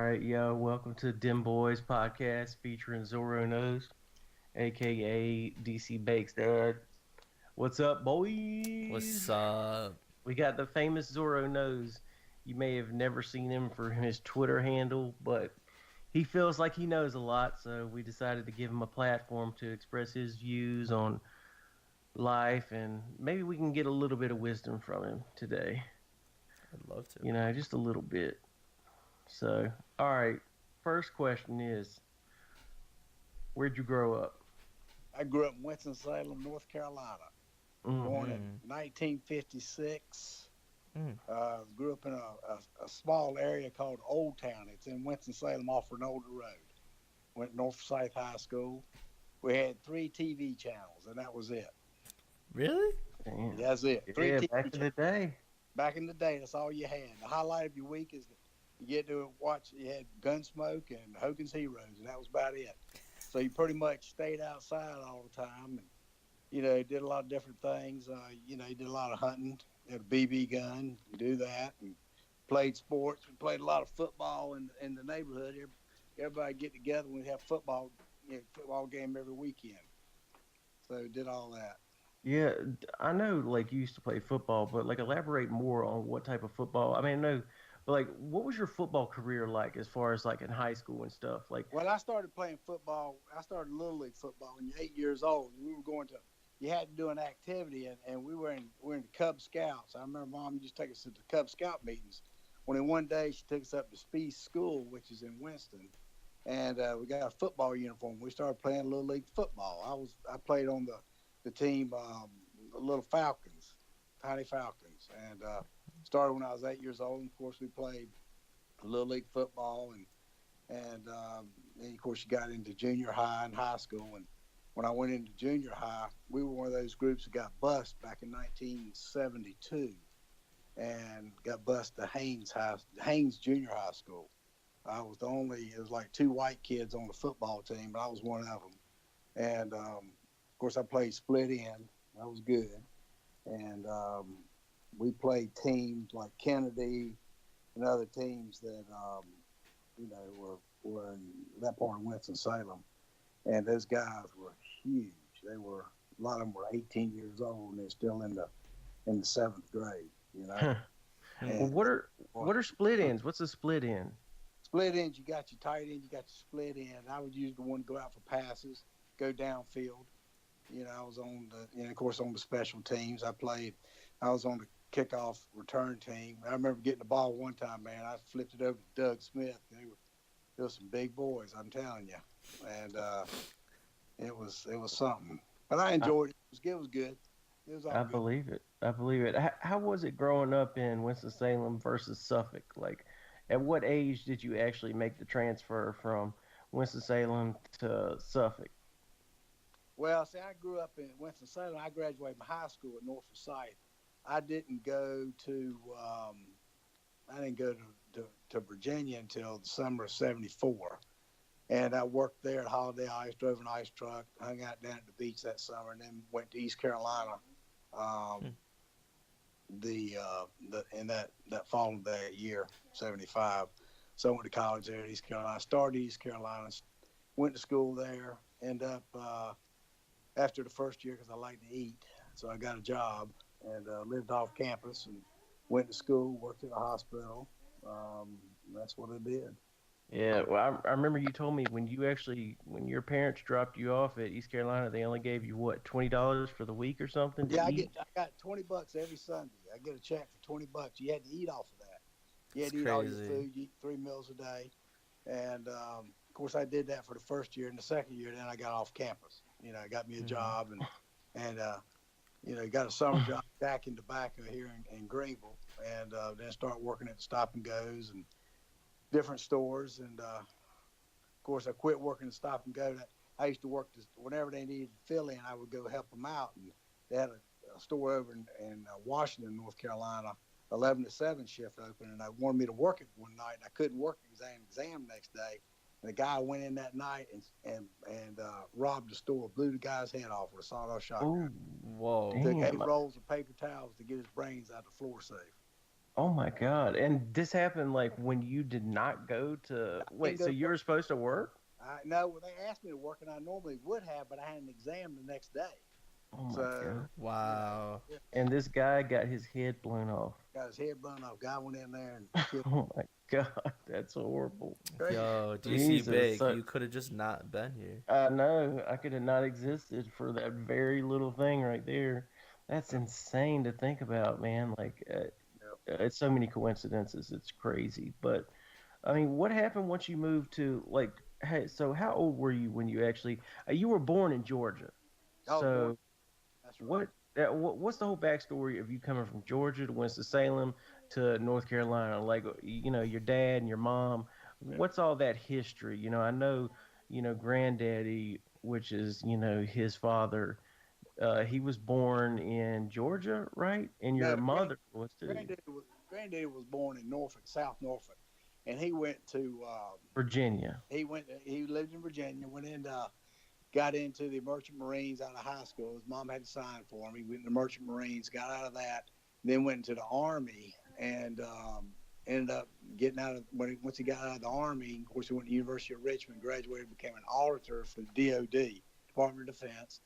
right, yo, welcome to Dim Boys podcast featuring Zoroknows, aka DC Bakes Dad. What's up, What's boys? up? We got the famous Zoroknows. You may have never seen him for his Twitter handle, but he feels like he knows a lot, so we decided to give him a platform to express his views on life, and maybe we can get a little bit of wisdom from him today. I'd love to. Just a little bit. So, all right, first question is, where'd you grow up? I grew up in Winston-Salem, North Carolina. Mm. Born in Mm, 1956. mm. Grew up in a small area called Old Town. It's in Winston-Salem off Renolda Road. Went to North Forsyth High School. We had three TV channels, and that was it. Really? Damn. That's it. Three Yeah, TV back in the channels. day. Back in the day, that's all you had. The highlight of your week is you get to watch. You had Gunsmoke and Hogan's Heroes, and that was about it. So you pretty much stayed outside all the time, and did a lot of different things. You did a lot of hunting. You had a BB gun. You do that, and played sports. We played a lot of football in the neighborhood. Everybody get together when we have football game every weekend. So did all that. Yeah, I know, like, you used to play football, but, like, elaborate more on what type of football. I mean, I know, but, like, what was your football career like as far as, like, in high school and stuff? Like, Well, I started playing football. I started Little League football when you're 8 years old. We were going to, you had to do an activity, and we were in the Cub Scouts. I remember Mom used to take us to the Cub Scout meetings. When in one day she took us up to Speed School, which is in Winston, and we got a football uniform. We started playing Little League football. I played on the team, the Little Falcons, Tiny Falcons, and started when I was 8 years old. And of course, we played Little League football and then of course you got into junior high and high school. And when I went into junior high, we were one of those groups that got bused back in 1972 and got bused to Haynes Junior High School. I was the only. It was like two white kids on the football team, but I was one of them. And of course, I played split end. That was good. And we played teams like Kennedy and other teams that were in that part of Winston Salem, and those guys were huge. They were a lot of them were 18 years old, and they're still in the seventh grade. well, Mm. And what are split ends? What's a split end? split ends, you got your tight end, you got your split end. I would use the one to go out for passes, go downfield. I was on of course, on the special teams. I was on the kickoff return team. I remember getting the ball one time, man. I flipped it over to Doug Smith. They were some big boys, I'm telling you. And it was something. But I I, enjoyed it. It was good. It was all I good. believe it. I believe it. How was it growing up in Winston-Salem versus Suffolk? Like, at what age did you actually make the transfer from Winston-Salem to Suffolk? Well, see, I grew up in Winston-Salem. I graduated from high school at North Forsyth. I didn't go to to Virginia until the summer of '74. And I worked there at Holiday Ice, drove an ice truck, hung out down at the beach that summer, and then went to East Carolina Mm. um, the in that fall of that year, '75. So I went to college there at East Carolina. Started East Carolina, went to school there. End up after the first year because I like to eat, so I got a job and lived off campus and went to school, worked at a hospital. That's what I did. Yeah, well, I remember you told me when your parents dropped you off at East Carolina, they only gave you what, $20 for the week or something to Yeah, eat? I got $20 every Sunday. I get a check for $20. You had to eat off of that. You That's had to eat all your crazy. food. You eat 3 meals a day, and of course I did that for the first year. And the second year, then I got off campus. I got me a Mm. job and got a summer job back in tobacco here in Greenville, and then start working at the Stop and Goes and different stores. And of course, I quit working at Stop and Go. I used to work whenever they needed to fill in, I would go help them out. And they had a store over in Washington, North Carolina, 11 to 7 shift open, and they wanted me to work it one night. And I couldn't work the exam next day. And the guy went in that night and robbed the store, blew the guy's head off with a sawed-off shotgun. Oh, It Whoa. took damn. 8 rolls of paper towels to get his brains out of the floor safe. Oh my God. And this happened like when you did not go to I didn't wait, go so to you work. were supposed to work? I no, well, they asked me to work, and I normally would have, but I had an exam the next day. Oh my So, God. you know, Wow. yeah, And this guy got his head blown off. got his head blown off. Guy went in there and killed. Oh my God. That's horrible. Crazy. Yo, DC Jesus. Big, So you could have just not been here. I know I could have not existed for that very little thing right there. That's insane to think about, man. Like, Yep. it's so many coincidences. It's crazy. But I mean, what happened once you moved to like? Hey, so how old were you when you actually? You were born in Georgia. I was born. So That's right. what's the whole backstory of you coming from Georgia to Winston Salem to North Carolina? Like, your dad and your mom. Yeah. What's all that history? I know, granddaddy, which is his father. He was born in Georgia, right? And No, your mother was too. granddaddy was born in Norfolk, South Norfolk, and he went to Virginia. he lived in Virginia. Went into got into the Merchant Marines out of high school. His mom had to sign for him. He went in the Merchant Marines, got out of that, then went into the Army, and ended up getting out of once he got out of the Army. Of course, he went to the University of Richmond, graduated, became an auditor for the DoD, Department of Defense.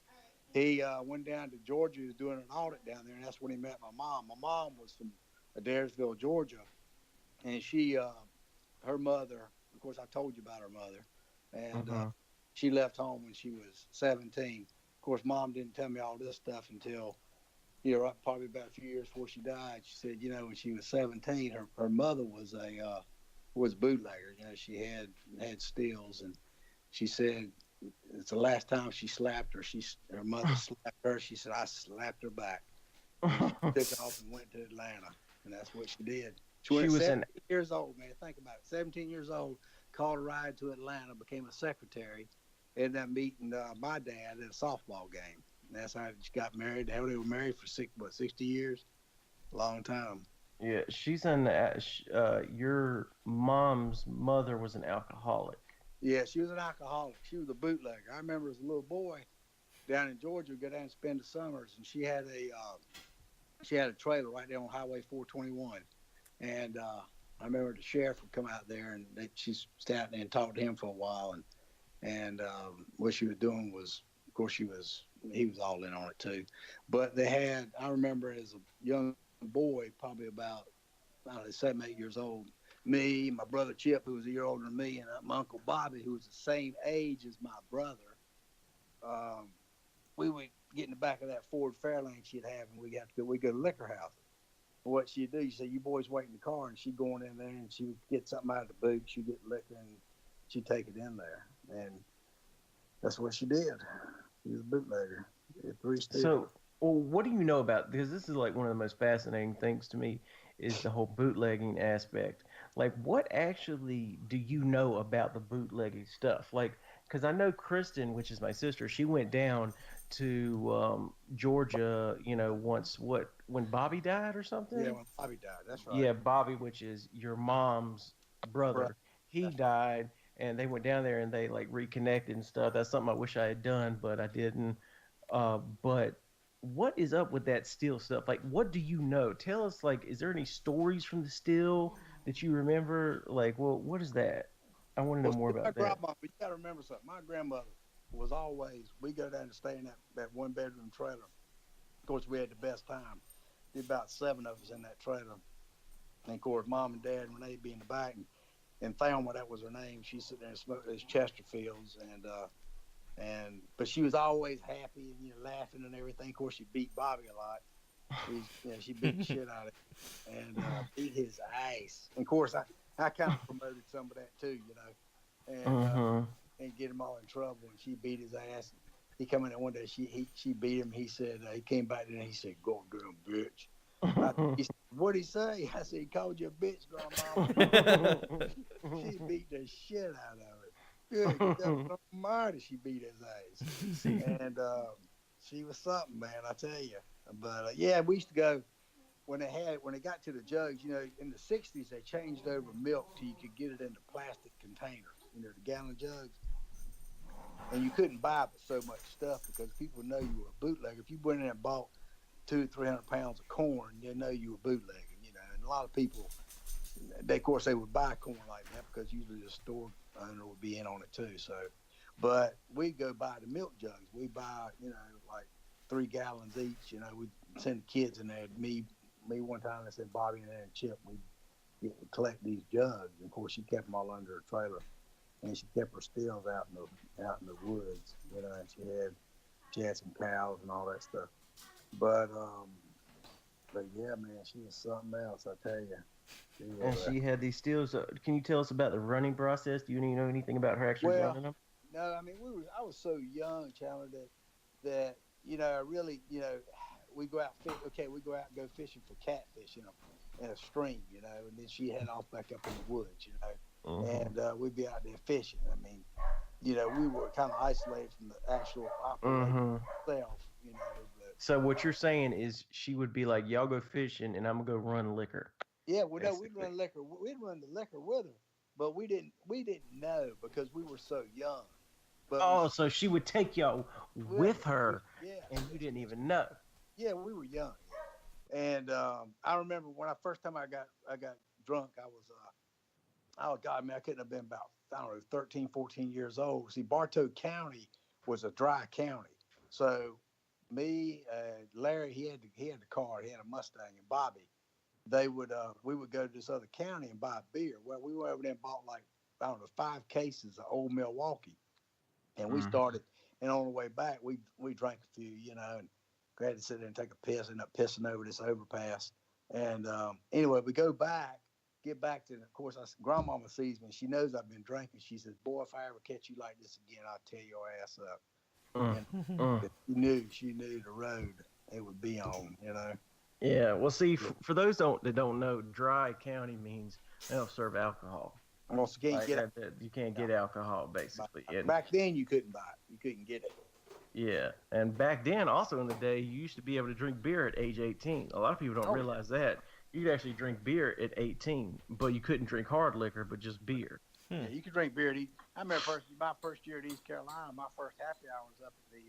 He went down to Georgia. He was doing an audit down there, and that's when he met my mom. My mom was from Adairsville, Georgia, and her mother. Of course, I told you about her mother, and Hmm. she left home when she was 17. Of course, mom didn't tell me all this stuff until probably about a few years before she died. She said, when she was 17, her mother was bootlegger. She had steals, and she said it's the last time she slapped her. Her mother slapped her. She said I slapped her back, and she took off and went to Atlanta, and that's what she did. She went She at was an 17 years old, man. Think about it. 17 years old, called a ride to Atlanta, became a secretary, ended up meeting my dad at a softball game. And that's how she got married. They were married for 60 years, a long time. Yeah, she's an your mom's mother was an alcoholic. Yeah, she was an alcoholic. She was a bootlegger. I remember as a little boy down in Georgia, go down and spend the summers, and she had a trailer right there on Highway 421. And I remember the sheriff would come out there, and she sat there and talked to him for a while. And what she was doing was, of course, he was all in on it too. But I remember as a young boy, probably about, I don't know, 7, 8 years old, me, my brother Chip, who was a year older than me, and my uncle Bobby, who was the same age as my brother. Um, we would get in the back of that Ford Fairlane she'd have, and we go to liquor houses. And what she'd do, she said, "You boys wait in the car," and she'd go in there and she would get something out of the boot. She'd get liquor and she'd take it in there, and that's what she did. She was a bootlegger. Three steals. So, well, what do you know about? Because this is like one of the most fascinating things to me is the whole bootlegging aspect. Like, what actually do you know about the bootlegging stuff? Like, because I know Kristen, which is my sister, she went down to Georgia, once when Bobby died or Yeah, something. when Bobby died, that's right. Yeah, Bobby, which is your mom's Brother, brother, he that's right. died, and they went down there and they like reconnected and stuff. That's something I wish I had done, but I didn't. But what is up with that still stuff? Like, what do you know? Tell us, like, is there any stories from the still that you remember? Like, well, what is that? I want to know Well, more see, my about that. grandma, but you got to remember something. My grandmother was always, we go down and stay in that one bedroom trailer. Of course, we had the best time. There about 7 of us in that trailer. And of course, mom and dad, when they'd be in the back, and Thelma, that was her name, she'd sit there and smoke those Chesterfields. But she was always happy and, laughing and everything. Of course, she beat Bobby a lot. She beat the shit out of him and beat his ass. And of course, I kind of promoted some of that too, Uh-huh. and get him all in trouble. And she beat his ass. He come in there one day. She beat him. He said he came back there and he said, "Go damn bitch." He said, "What'd he say?" I said, "He called you a bitch, grandma." She beat the shit out of it. Good God Almighty, she beat his ass. See, And she was something, man. I tell you. But yeah, we used to go when it got to the jugs. In the '60s they changed over milk till you could get it into plastic containers. The gallon jugs, and you couldn't buy but so much stuff because people know you were a bootlegger. If you went in and bought 200 or 300 pounds of corn, they know you were bootlegging. and a lot of people, they of course they would buy corn like that because usually the store owner would be in on it too. So, but we go buy the milk jugs. We buy, like 3 gallons each. We send the kids in there. Me one time, I said Bobby and there and Chip. We collect these jugs. And of course, she kept them all under her trailer, and she kept her stills out in the woods. And she had some cows and all that stuff. But yeah, man, she was something else. I tell you. And she had these steals. Can you tell us about the running process? Do you know anything about her actually Well, running them? no, I mean I was so young, Chandler, that I really, we go out we go out and go fishing for catfish, in a stream, and then she head off back up in the woods, Mm-hmm. and we'd be out there fishing. I mean, we were kind of isolated from the actual operation Mm-hmm. itself, but So what you're saying is she would be like, "Y'all go fishing, and I'm gonna go run liquor." yeah, well, no, Basically. we'd run the liquor with her, but we didn't know because we were so young. But Oh, so she would take y'all well, with her, yeah, and you yes, didn't yes, even know. yeah, we were young, yeah. And I remember when first time I got drunk, I was oh God, man, I couldn't have been about, I don't know, 13, 14 years old. See, Bartow County was a dry county, so me, Larry, he had the car, he had a Mustang, and Bobby, we would go to this other county and buy beer. Well, we went over there and bought like, I don't know, 5 cases of Old Milwaukee, and we Mm-hmm. started. And on the way back, we drank a few, and had to sit there and take a piss, end up pissing over this overpass. And anyway, we go back, get back to, of course, grandmama sees me. She knows I've been drinking. She says, "Boy, if I ever catch you like this again, I'll tear your ass up." Mm, And mm. she knew the road it would be on. Yeah. Well, see, Yeah. for those that don't know, dry county means they don't serve alcohol. Almost can't Like get that you can't out. get alcohol basically. And Back then, you couldn't buy it. You couldn't get it. yeah, and back then, also in the day, you used to be able to drink beer at age 18. A lot of people don't Oh yeah. realize that. You could actually drink beer at 18, but you couldn't drink hard liquor, but just beer. Hmm. Yeah, you could drink beer. I remember my first year at East Carolina. My first happy hour was up at the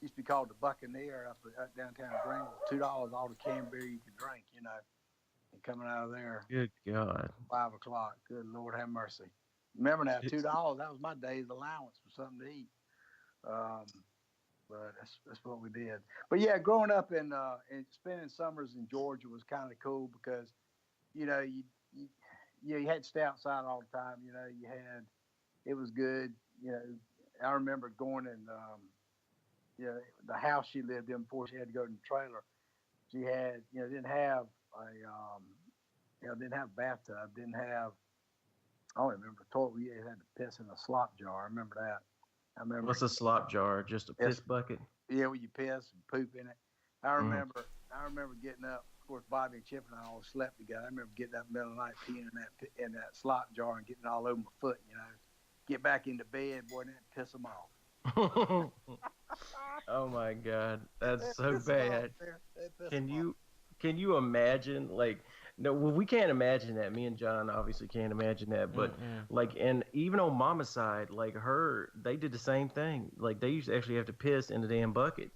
used to be called the Buccaneer up downtown Greenville. $2 all the canned beer you could drink. And coming out of there Good God. 5 o'clock. Good Lord, have mercy. Remember now, $2. That was my day's allowance for something to eat. Um, but that's what we did. But yeah, growing up and spending summers in Georgia was kind of cool because you you had to stay outside all the time. It was good. I remember going and the house she lived in before she had to go in the trailer. She had didn't have didn't have a bathtub, didn't have, I don't remember, the toilet. We had to piss in a slop jar. I remember that. I remember. What's a slop jar? Just a Yes, piss bucket? yeah, where you piss and poop in it. I Mm. remember. I remember getting up. Of course, Bobby and Chip and I all slept together. I remember getting up in the middle of the night, peeing in that slop jar and getting all over my foot. Get back into bed, boy, and then piss them off. Oh my God, that's They so piss them off, bad. man. They piss Can them off. you can you imagine like no well, we can't imagine that. Me and John obviously can't imagine that, but Mm-mm. like and even on Mama's side, like her they did the same thing. Like they used to actually have to piss in the damn bucket.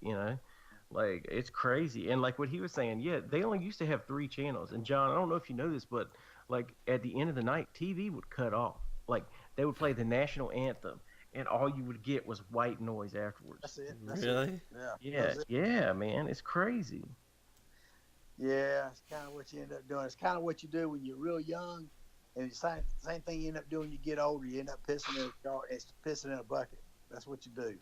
Like it's crazy. And like what he was saying, yeah, they only used to have 3 channels. And John, I don't know if you know this, but like at the end of the night, TV would cut off. Like they would play the national anthem and all you would get was white noise afterwards. That's it. That's it. Really? Yeah. Yeah, That's it. yeah, man, it's crazy. Yeah, it's kind of what you end up doing. It's kind of what you do when you're real young, and the same thing you end up doing. You get older, you end up pissing in a jar. It's pissing in a bucket. That's what you do.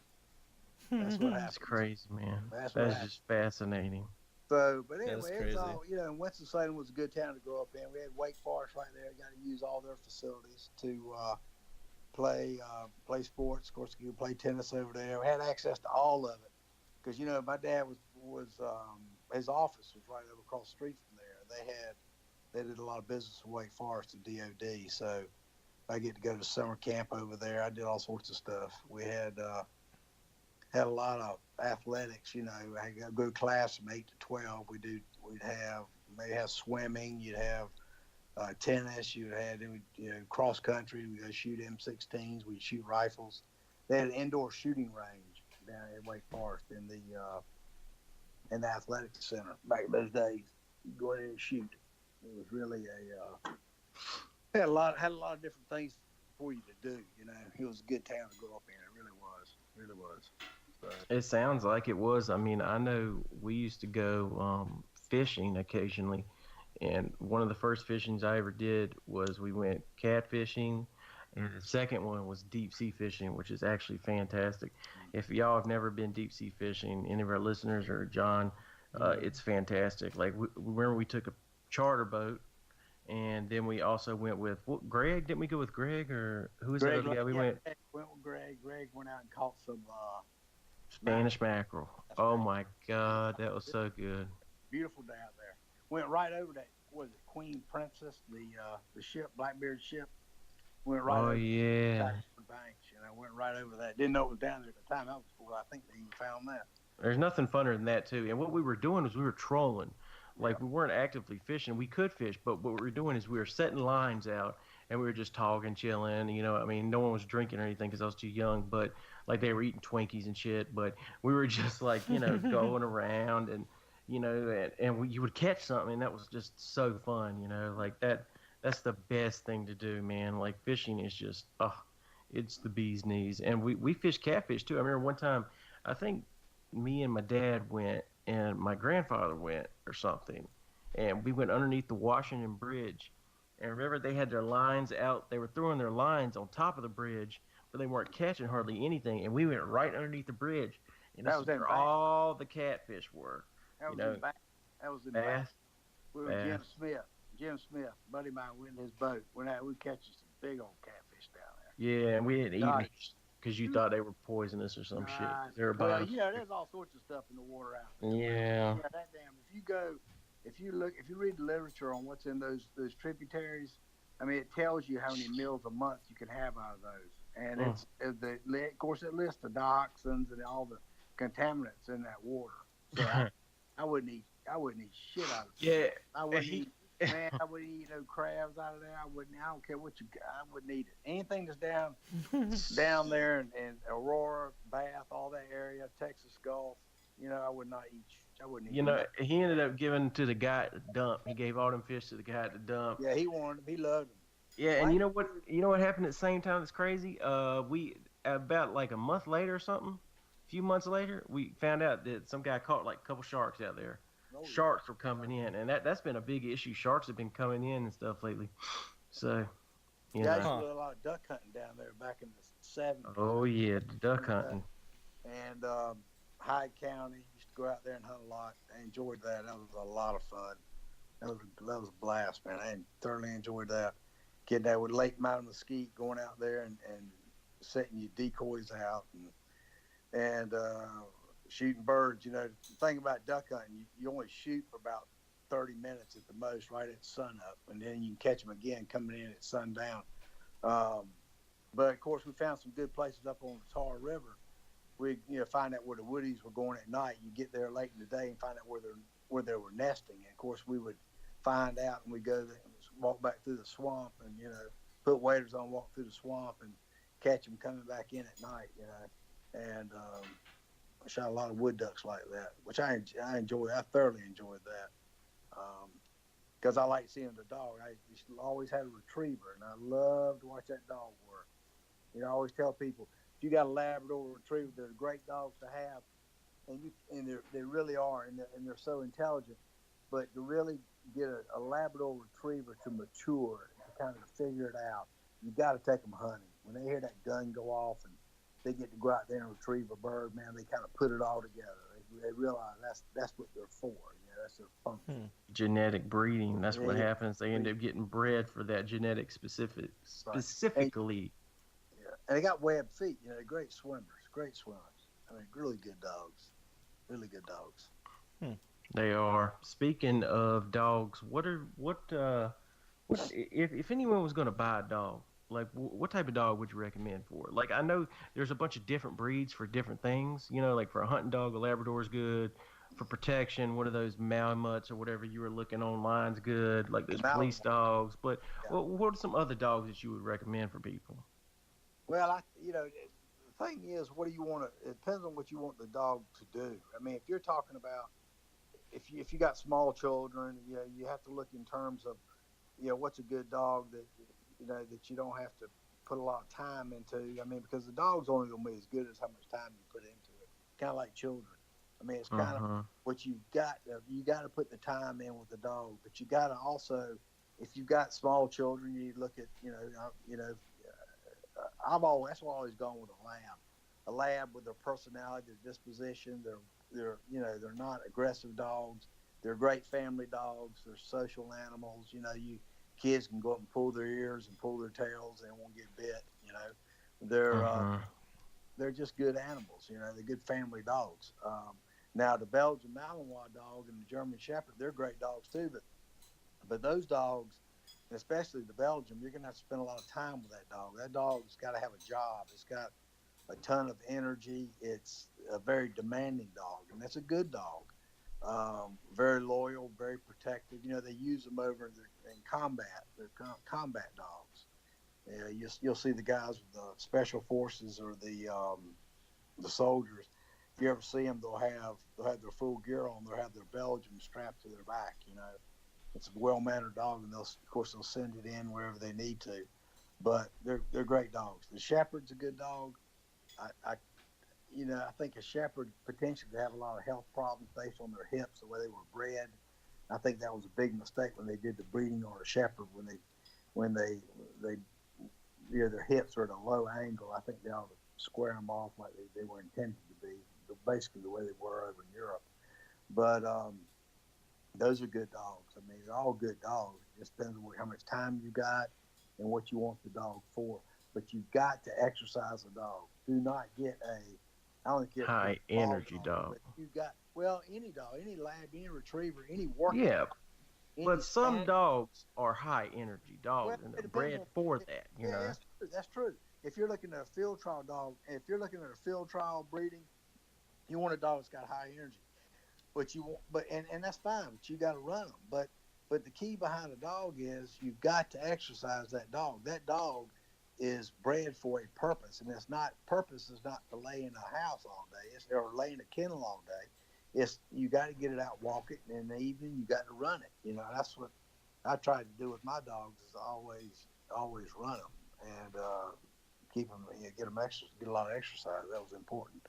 That's what It's happens. crazy, man. That's what That's happens. just fascinating. So, but Yeah, that's anyway, it was crazy. all and Winston-Salem was a good town to grow up in. We had Wake Forest right there. Got to use all their facilities to play sports. Of course, you could play tennis over there. We had access to all of it because my dad was his office was right over across the street from there. They did a lot of business with Wake Forest and DOD. So I get to go to summer camp over there. I did all sorts of stuff. We had a lot of athletics. I go to class from 8 to 12. We'd have maybe have swimming. You'd have tennis. You'd have cross country. We go shoot M16s. We'd shoot rifles. They had an indoor shooting range down at Wake Forest in the athletic center back in those days. You go in and shoot. It was really had a lot of different things for you to do. It was a good town to grow up in. It really was. So, It sounds like it was. I mean, I know we used to go fishing occasionally, and one of the first fishings I ever did was we went catfishing, and the second one was deep sea fishing, which is actually fantastic. If y'all have never been deep sea fishing, any of our listeners or John, it's fantastic. Like remember we took a charter boat, and then we also went with what, Greg. Didn't we go with Greg or who was that Greg, other guy? We yeah, went Greg went with Greg. Greg went out and caught some Spanish mackerel. Oh mackerel. my God, that was so good. Beautiful day out there. Went right over that. Was it Queen Princess, the ship, Blackbeard ship? Went right Oh over yeah. the banks. Went right over that. Didn't know it was down there at the time. That was before I think they even found that. There's nothing funner than that too. And what we were doing was we were trolling. Yeah. Like we weren't actively fishing. We could fish, but what we were doing is we were setting lines out and we were just talking, chilling. I mean, no one was drinking or anything because I was too young. But like they were eating Twinkies and shit. But we were just like going around and you would catch something and that was just so fun. Like that. That's the best thing to do, man. Like fishing is just it's the bee's knees. And we fish catfish too. I remember one time, I think me and my dad went and my grandfather went or something, and we went underneath the Washington Bridge. And remember, they had their lines out. They were throwing their lines on top of the bridge, but they weren't catching hardly anything. And we went right underneath the bridge, and this That is was in where Bath. all the catfish were. That You was in know, Bath. That was in Bath. Bass, We were Bass. Jim Smith. Jim Smith, buddy of mine, went in his boat. Went out. We catching some big old catfish down there. Yeah, and we didn't eat them God, because you thought they were poisonous or some shit. 'Cause they were well, bottom. there's all sorts of stuff in the water out there. Yeah. Yeah, that damn. If you read the literature on what's in those tributaries, I mean, it tells you how many meals a month you can have out of those, and of course it lists the dioxins and all the contaminants in that water. So I wouldn't eat shit out of it. Yeah. I wouldn't eat. Man, I wouldn't eat no crabs out of there. I don't care what I wouldn't eat it. Anything that's down there in Aurora, Bath, all that area, Texas Gulf, I would not eat. I wouldn't eat. He ended up giving to the guy at the dump. He gave all them fish to the guy at the dump. Yeah, he wanted them. He loved them. Yeah, and you know what? You know what happened at the same time? That's crazy. We about like a month later or something, a few months later, we found out that some guy caught like a couple sharks out there. Oh, Sharks were coming in, and that's been a big issue. Sharks have been coming in and stuff lately. So, you I used know. to do a lot of duck hunting down there back in the '70s. Oh yeah, the duck hunting. And Hyde County, used to go out there and hunt a lot. I enjoyed that. That was a lot of fun. That was a blast, man. I thoroughly enjoyed that. Getting out with Lake Mountain Mesquite, going out there and setting your decoys out and shooting birds. The thing about duck hunting, you only shoot for about 30 minutes at the most, right at sun up, and then you can catch them again coming in at sundown. But of course, we found some good places up on the Tar River. We find out where the woodies were going at night. You get there late in the day and find out where they were nesting. And of course, we would find out and we go there and walk back through the swamp and put waders on, walk through the swamp and catch them coming back in at night. And I shot a lot of wood ducks like that, which I enjoyed. I thoroughly enjoyed that because I like seeing the dog. I always had a retriever, and I love to watch that dog work. I always tell people, if you got a Labrador retriever, they're great dogs to have, and they really are, and they're so intelligent. But to really get a Labrador retriever to mature, to kind of figure it out, you got to take them hunting. When they hear that gun go off and they get to go out there and retrieve a bird, man, they kind of put it all together. They realize that's what they're for. That's their function. Genetic breeding. That's what happens. They end up getting bred for that genetic specifically. And they got webbed feet. They're great swimmers. I mean, really good dogs. Really good dogs. They are. Speaking of dogs, if anyone was going to buy a dog, like what type of dog would you recommend for it? Like I know there's a bunch of different breeds for different things. Like for a hunting dog, a Labrador is good. For protection, one of those Malamutes or whatever you were looking online's good. Like those police dogs. But what are some other dogs that you would recommend for people? Well, the thing is, what do you want to? It depends on what you want the dog to do. I mean, if you're talking about, if you got small children, you have to look in terms of what's a good dog that that you don't have to put a lot of time into. I mean, because the dog's only going to be as good as how much time you put into it. Kind of like children. I mean, it's kind of what you got to put the time in with the dog, but you got to also, if you got small children, you look at that's why I've always gone with a lab with their personality, their disposition. They're not aggressive dogs. They're great family dogs. They're social animals. You kids can go up and pull their ears and pull their tails and won't get bit. They're just good animals. They're good family dogs. Now the Belgian Malinois dog and the German Shepherd, they're great dogs too. But those dogs, especially the Belgian, you're gonna have to spend a lot of time with that dog. That dog's got to have a job. It's got a ton of energy. It's a very demanding dog, and that's a good dog. Very loyal, very protective. They use them over in combat. They're combat dogs. You'll see the guys with the special forces or the soldiers. If you ever see them, they'll have their full gear on. They'll have their Belgian strapped to their back. It's a well-mannered dog, and of course they'll send it in wherever they need to. But they're great dogs. The Shepherd's a good dog. I think a Shepherd potentially have a lot of health problems based on their hips, the way they were bred. I think that was a big mistake when they did the breeding on a Shepherd when they their hips are at a low angle. I think they ought to square them off like they were intended to be, basically the way they were over in Europe. But those are good dogs. I mean, they're all good dogs. It just depends on how much time you got and what you want the dog for. But you've got to exercise a dog. Do not get I don't get high energy dog. But you got any dog, any lab, any retriever, any working. Yeah, but some dogs are high energy dogs and they're bred for that. That's true. If you're looking at a field trial dog, if you're looking at a field trial breeding, you want a dog that's got high energy. But you want, and that's fine. But you got to run them. But the key behind a dog is you've got to exercise that dog. That dog is bred for a purpose, and purpose is not to lay in a house all day, or lay in a kennel all day. It's you got to get it out, walk it, and in the evening you got to run it. That's what I tried to do with my dogs, is always run them and keep them, get a lot of exercise. That was important.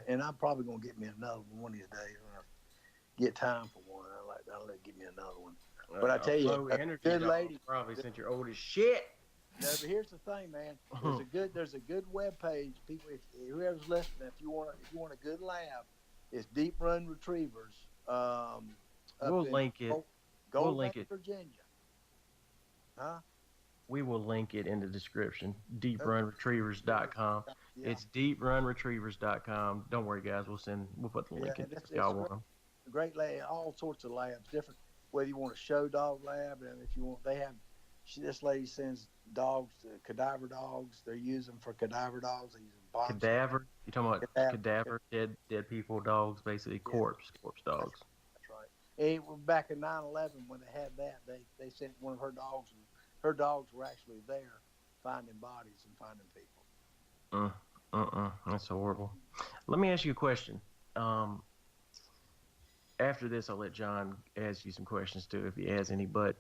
And I'm probably gonna get me another one these days when I get time for one. I'll get me another one. But I tell you, a good lady probably since you're old as shit. No, but here's the thing, man. There's a good web page. People, whoever's listening, if you want a good lab, it's Deep Run Retrievers. We'll link it. We'll link it. Virginia. Huh? We will link it in the description. DeepRunRetrievers.com. Yeah. It's DeepRunRetrievers.com. Don't worry, guys. We'll put the link in if y'all want them. Great lab, all sorts of labs, different. Whether you want a show dog lab, and if you want, this lady sends dogs, cadaver dogs. They use them for cadaver dogs. They use them box. Cadaver? You talking about cadaver, dead people dogs, basically corpse dogs. That's right. Back in 9/11, when they had that, they sent one of her dogs, and her dogs were actually there, finding bodies and finding people. That's horrible. Let me ask you a question. After this, I'll let John ask you some questions too, if he has any. But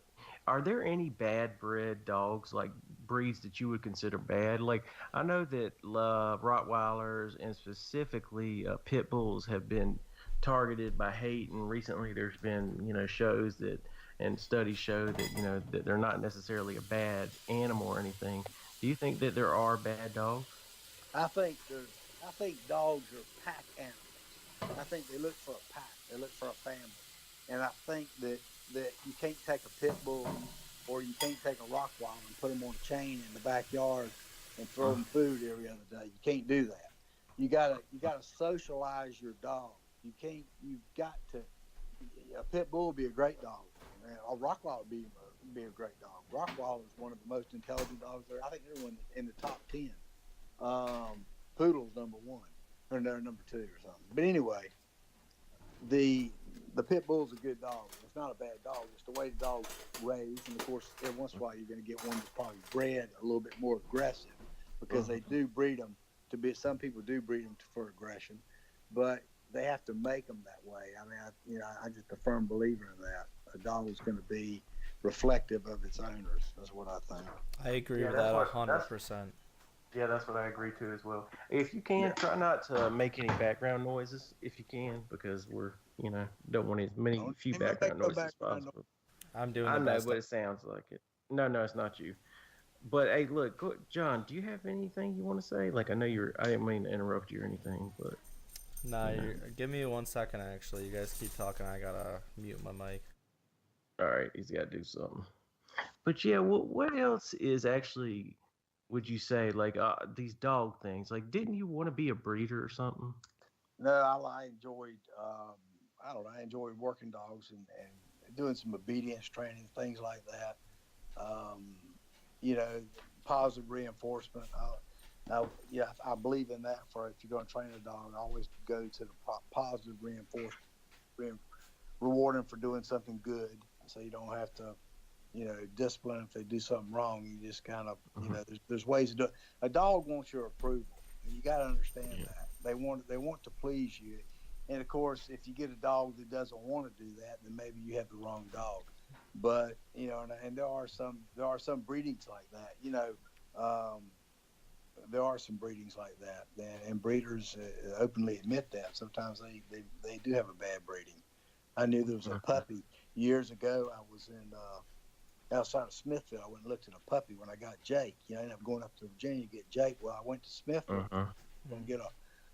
are there any bad bred dogs, like breeds that you would consider bad? Like, I know that Rottweilers and specifically pit bulls have been targeted by hate, and recently there's been shows that and studies show that that they're not necessarily a bad animal or anything. Do you think that there are bad dogs? I think dogs are pack animals. I think they look for a pack. They look for a family. And I think that you can't take a pit bull or you can't take a Rottweiler and put them on a chain in the backyard and throw them food every other day. You can't do that. You gotta socialize your dog. You've got to. A pit bull would be a great dog. A Rottweiler would be a great dog. Rottweiler is one of the most intelligent dogs there. I think they're one in the top 10. Poodle's number 1. Or they're number 2 or something. But anyway, the pit bull's a good dog. It's not a bad dog. It's the way the dog's raised. And of course, every once in a while, you're going to get one that's probably bred a little bit more aggressive because they do breed them to be. Some people do breed them for aggression, but they have to make them that way. I mean, I'm just a firm believer in that. A dog is going to be reflective of its owners. That's what I think. I agree Yeah, with that's that what that's 100%. yeah, that's what I agree to as well. If you can, Yeah. try not to make any background noises if you can, because we're don't want as many Don't few even background go noises as background. possible. I'm doing I the know, best. but it sounds like it. No, no, it's not you. But hey, look, John, do you have anything you want to say? Like, I know you're. I didn't mean to interrupt you or anything, but Nah, you know. give me 1 second. Actually, you guys keep talking. I gotta mute my mic. All right, he's got to do something. But yeah, what else is actually? Would you say like these dog things? Like, didn't you want to be a breeder or something? No, I enjoyed. I don't know. I enjoyed working dogs and doing some obedience training, things like that. Um, you know, positive reinforcement. Yeah, I believe in that. For if you're going to train a dog, always go to the positive reinforcement, re- reward them for doing something good, so you don't have to, discipline if they do something wrong. You just kind of, Mm-hmm. there's ways to do it. A dog wants your approval, and you got to understand Yeah. that they want to please you. And of course, if you get a dog that doesn't want to do that, then maybe you have the wrong dog. But and there are some breedings like that. Um, there are some breedings like that, and breeders openly admit that. Sometimes they do have a bad breeding. I knew there was a Mm-hmm. puppy years ago. I was in outside of Smithfield. I went and looked at a puppy when I got Jake. I ended up going up to Virginia to get Jake. Well, I went to Smithfield Mm-hmm. to get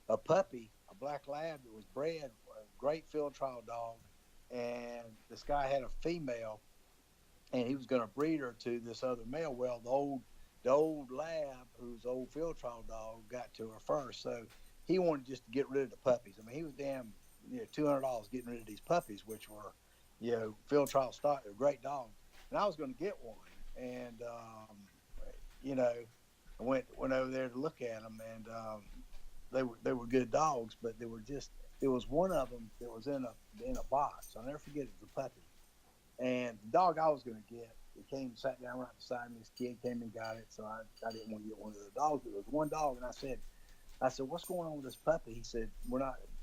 a puppy, a black lab that was bred, a great field trial dog. And this guy had a female, and he was going to breed her to this other male. Well, the old lab, whose old field trial dog, got to her first, so he wanted just to get rid of the puppies. I mean, he was damn $200 getting rid of these puppies, which were field trial stock, they're great dogs, and I was going to get one, and you know, I went over there to look at them, and they were good dogs, but they were just there was one of them that was in a box. I'll never forget it was a puppy, and the dog I was going to get, it came and sat down right beside me. This kid came and got it, so I didn't want to get one of the dogs. It was one dog, and I said, what's going on with this puppy? He said,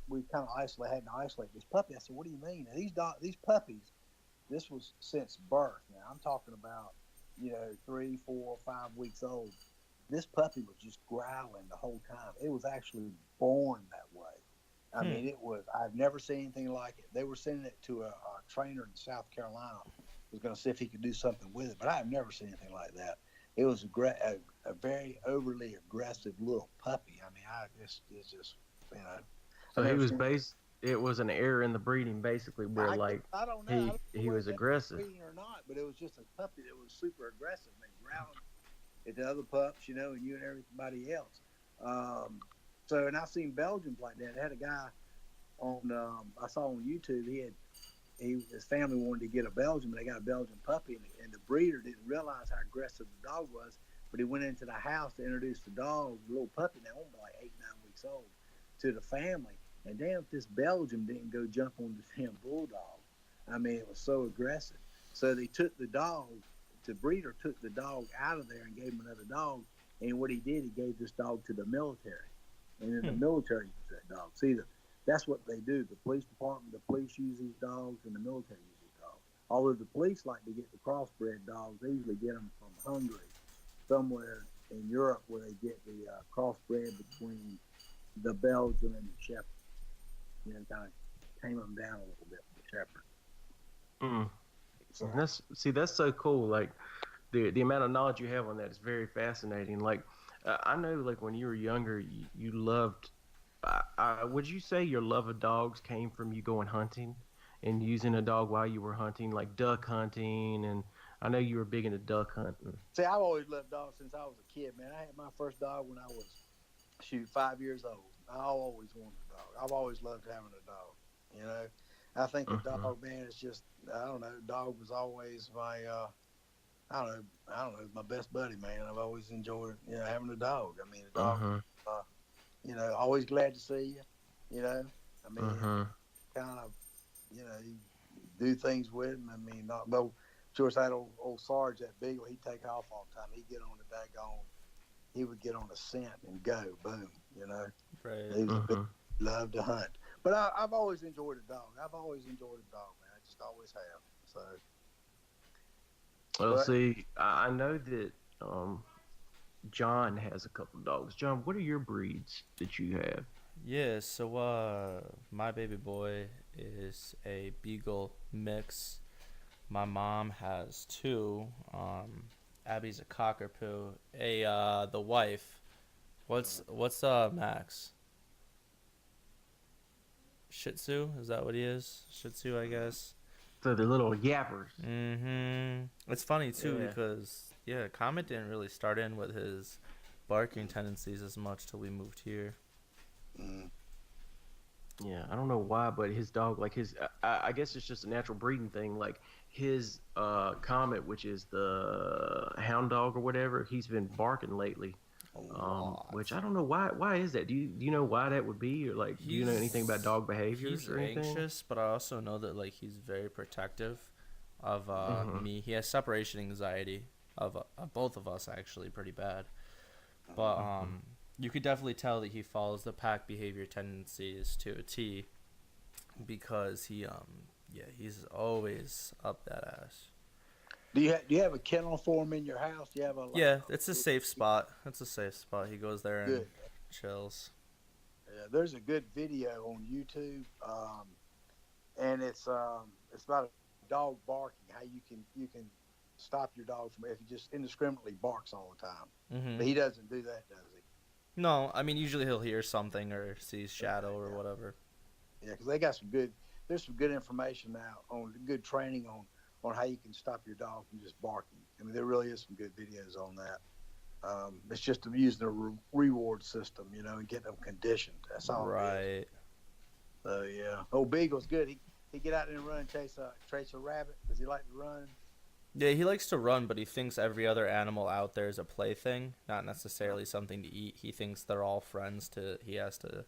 we kind of had to isolate this puppy. I said, what do you mean? And these puppies, this was since birth. Now I'm talking about, 3, 4, 5 weeks old. This puppy was just growling the whole time. It was actually born that way. I Hmm. mean, I've never seen anything like it. They were sending it to a trainer in South Carolina, was going to see if he could do something with it, but I've never seen anything like that. It was a very overly aggressive little puppy. I mean, it's just, you know, I've So he never was seen. based. It was an error in the breeding, basically, where I like I don't know. I don't know he whether was that's aggressive. breeding or not, but it was just a puppy that was super aggressive. They growled at the other pups, and you and everybody else. Um, and I've seen Belgians like that. I had a guy on I saw on YouTube. His family wanted to get a Belgian, but they got a Belgian puppy, and the breeder didn't realize how aggressive the dog was. But he went into the house to introduce the dog, the little puppy, now only like 8, 9 weeks old, to the family. And damn, if this Belgian didn't go jump on the damn bulldog. I mean, it was so aggressive. So they took the dog. The breeder took the dog out of there and gave him another dog. And what he did, he gave this dog to the military, and then the Hmm. military used that dog. See, that's what they do. The police department, the police use these dogs, and the military use these dogs. Although the police like to get the crossbred dogs, they usually get them from Hungary, somewhere in Europe, where they get the crossbred between the Belgian and the Shepherd. Kind of tame them down a little bit with the Shepherd. Mm. So That's so cool. Like the amount of knowledge you have on that is very fascinating. Like I know, like when you were younger, you loved. Would you say your love of dogs came from you going hunting and using a dog while you were hunting, like duck hunting? And I know you were big into duck hunting. see, I've always loved dogs since I was a kid, man. I had my first dog when I was 5 years old. I always wanted a dog. I've always loved having a dog. You know, I think a Mm-hmm. dog, man, is just I don't know. Dog was always my my best buddy, man. I've always enjoyed having a dog. I mean, a dog, Mm-hmm. uh, always glad to see you. You know, I mean, Mm-hmm. kind of you do things with him. I mean, not no. Of course, that old Sarge, that big one, he'd take off all the time. He'd get on the daggone. He would get on a scent and go, boom. Right. He was a big, Mm-hmm. loved to hunt. But I've always enjoyed a dog. I've always enjoyed a dog, man. I just always have. So, Well, but see, I know that John has a couple dogs. John, what are your breeds that you have? Yeah, so my baby boy is a beagle mix. My mom has two. Abby's a cockapoo. The wife. What's Max? Shih Tzu? Is that what he is? Shih Tzu, I guess. So the little yappers. It's funny too Yeah. because yeah, Comet didn't really start in with his barking tendencies as much till we moved here. mm, Yeah, I don't know why, but his dog, like I guess it's just a natural breeding thing. Like his Comet, which is the hound dog or whatever, he's been barking lately. A lot. Which I don't know why. Why is that? Do you know why that would be, or like, do you know anything about dog behaviors He's or anything? anxious, but I also know that like he's very protective of Hmm. me. He has separation anxiety of both of us actually pretty bad. But Hmm. you could definitely tell that he follows the pack behavior tendencies to a T because he's always up that ass. do you have a kennel for him in your house? Do you have a like Yeah, it's a safe spot. It's a safe spot. He goes there and good? chills. Yeah, there's a good video on YouTube, and it's about a dog barking. How you can stop your dog from if he just indiscriminately barks all the time. But Mhm. he doesn't do that, does he? No, I mean usually he'll hear something or sees Okay, shadow or yeah, whatever. yeah, because they got some good. There's some good information now on good training on how you can stop your dog from just barking. I mean, there really is some good videos on that. It's just using a reward system, and getting them conditioned. That's all it is. Right. So yeah, old Beagle's good. He get out there and run, chase a rabbit. Does he like to run? Yeah, he likes to run, but he thinks every other animal out there is a plaything, not necessarily something to eat. He thinks they're all friends to he has to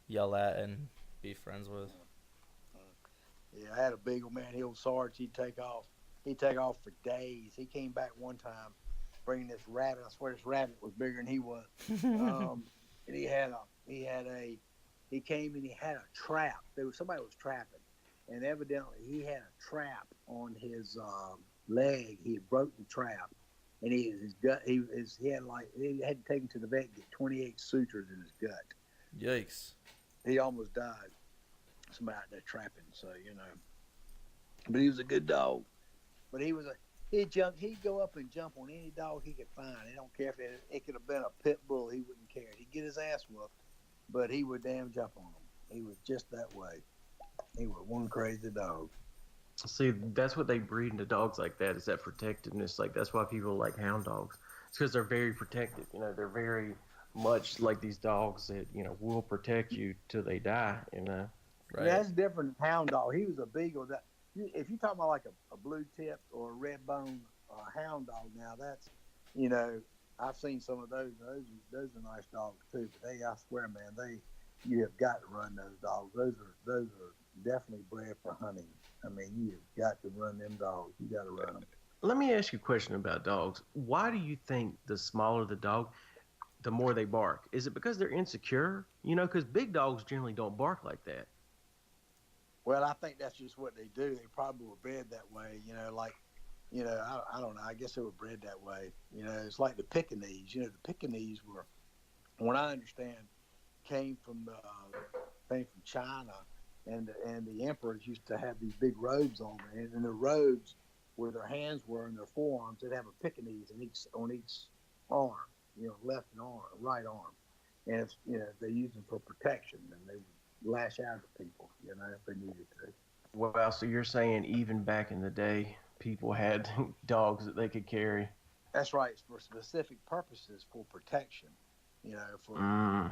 yell at and be friends with. Yeah, I had a Beagle, man. He old Sarge. He'd take off. He'd take off for days. He came back one time bringing this rabbit. I swear this rabbit was bigger than he was. And he came and he had a trap. Somebody was trapping, and evidently he had a trap on his leg. He had broke the trap, and his gut. He had to take him to the vet and get 28 sutures in his gut. Yikes. He almost died. Somebody out there trapping. So but he was a good dog. But he'd go up and jump on any dog he could find. He don't care if it could have been a pit bull. He wouldn't care. He'd get his ass whooped, but he would damn jump on them. He was just that way. He was one crazy dog. See, that's what they breed into dogs like that, is that protectiveness. Like that's why people like hound dogs. It's because they're very protective. They're very much like these dogs that will protect you till they die. Yeah, Right. that's different than hound dog. He was a beagle. If you talk about like a blue tip or a red bone hound dog, now that's you know I've seen some of those. Those are nice dogs too. But I swear, man, you have got to run those dogs. Those are definitely bred for hunting. I mean, you have got to run them dogs. You got to run them. Let me ask you a question about dogs. Why do you think the smaller the dog, the more they bark? Is it because they're insecure? Because big dogs generally don't bark like that. Well, I think that's just what they do. They probably were bred that way. I don't know. I guess they were bred that way. It's like the Pekingese. The Pekingese were, when I understand, came from China, and the emperors used to have these big robes on, and the robes where their hands were and their forearms, they'd have a Pekingese on each arm, left and right arm, and they used them for protection, and they would lash out at people, if they needed to. Wow, so you're saying even back in the day, people had dogs that they could carry? That's right. It's for specific purposes for protection, for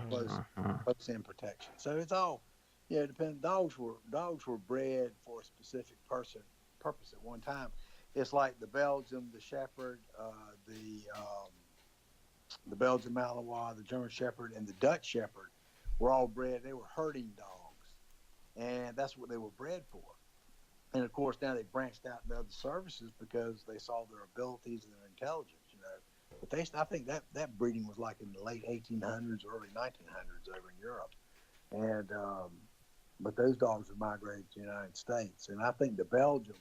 close Mm-hmm. close in protection. So it's all, depending. Dogs were bred for a specific purpose at one time. It's like the Belgian, the Shepherd, the Belgian Malinois, the German Shepherd, and the Dutch Shepherd were all bred. They were herding dogs, and that's what they were bred for. And of course, now they branched out into other services because they saw their abilities and their intelligence. But I think that breeding was like in the late 1800s, early 1900s over in Europe, and but those dogs have migrated to the United States, and I think the Belgium's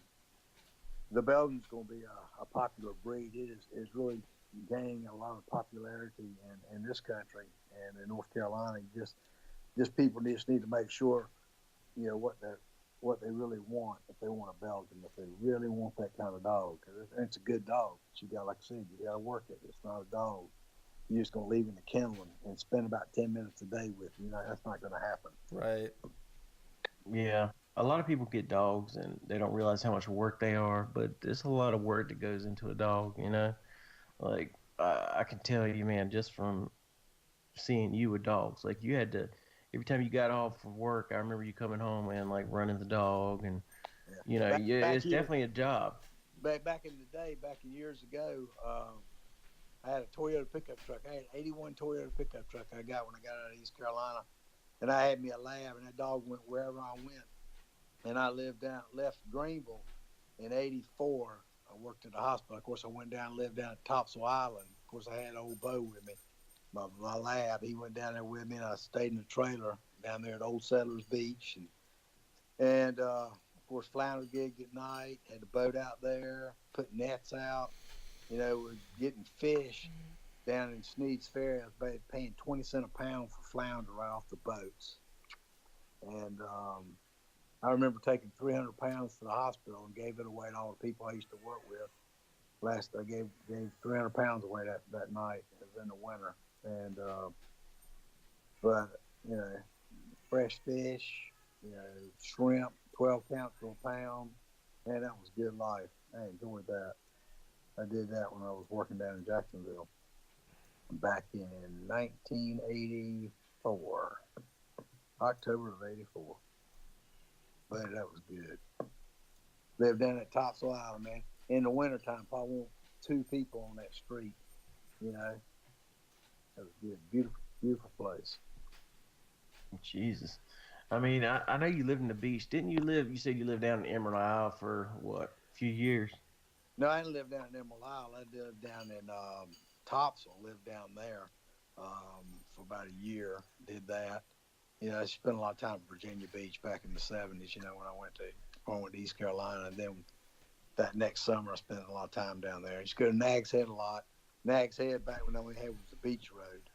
going to be a popular breed. It is really gaining a lot of popularity in this country and in North Carolina. Just people just need to make sure what they really want if they want a Belgian, if they really want that kind of dog, because it's a good dog. But you got, like I said, you got to work it. It's not a dog you're just going to leave in the kennel and spend about 10 minutes a day with. That's not going to happen. Right. Yeah. A lot of people get dogs and they don't realize how much work they are, but there's a lot of work that goes into a dog, you know? Like, I can tell you, man, just from seeing you with dogs, like, you had to, every time you got off of work, I remember you coming home and, like, running the dog, and, Yeah. yeah, Back it's years, definitely a job. back in the day, back years ago, I had a Toyota pickup truck. I had an 81 Toyota pickup truck I got when I got out of East Carolina. And I had me a lab, and that dog went wherever I went. And I left Greenville in '84. I worked at the hospital. Of course, I went down and lived down at Topsail Island. Of course, I had old Bo with me, my lab. He went down there with me, and I stayed in the trailer down there at Old Settlers Beach. And of course, flounder gigged at night, had the boat out there, put nets out. We're getting fish down in Sneed's Ferry. I was paying 20 cents a pound for flounder right off the boats. And I remember taking 300 pounds to the hospital and gave it away to all the people I used to work with. I gave 300 pounds away that night. It was in the winter. But, you know, fresh fish, shrimp, 12 counts to a pound. Man, that was good life. I enjoyed that. I did that when I was working down in Jacksonville back in 1984, October of '84. But that was good. Lived down at Topsail Island, man. In the wintertime, probably want 2 people on that street. That was good. Beautiful, beautiful place. Jesus. I mean, I know you lived in the beach. Didn't you said you lived down in Emerald Isle for what, a few years? No, I didn't live down in Emerald Isle. I lived down in Topsail, lived down there for about a year. Did that. I spent a lot of time in Virginia Beach back in the '70s. When I went to East Carolina, and then that next summer I spent a lot of time down there. I used to go to Nags Head a lot. Nags Head back when all we had was the beach road.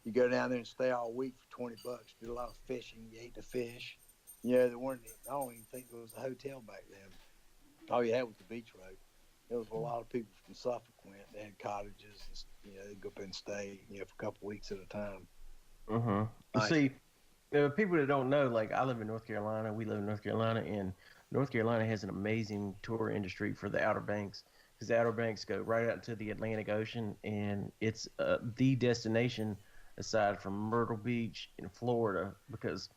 You go down there and stay all week for $20. Did a lot of fishing. You ate the fish. There weren't. I don't even think there was a hotel back then. All you had was the beach road. There was a lot of people from Suffolk went. They had cottages. And, they'd go up and stay. For a couple of weeks at a time. Mm-hmm. Nice. See, people that don't know, like, I live in North Carolina. We live in North Carolina, and North Carolina has an amazing tour industry for the Outer Banks, because the Outer Banks go right out into the Atlantic Ocean, and it's the destination aside from Myrtle Beach in Florida, because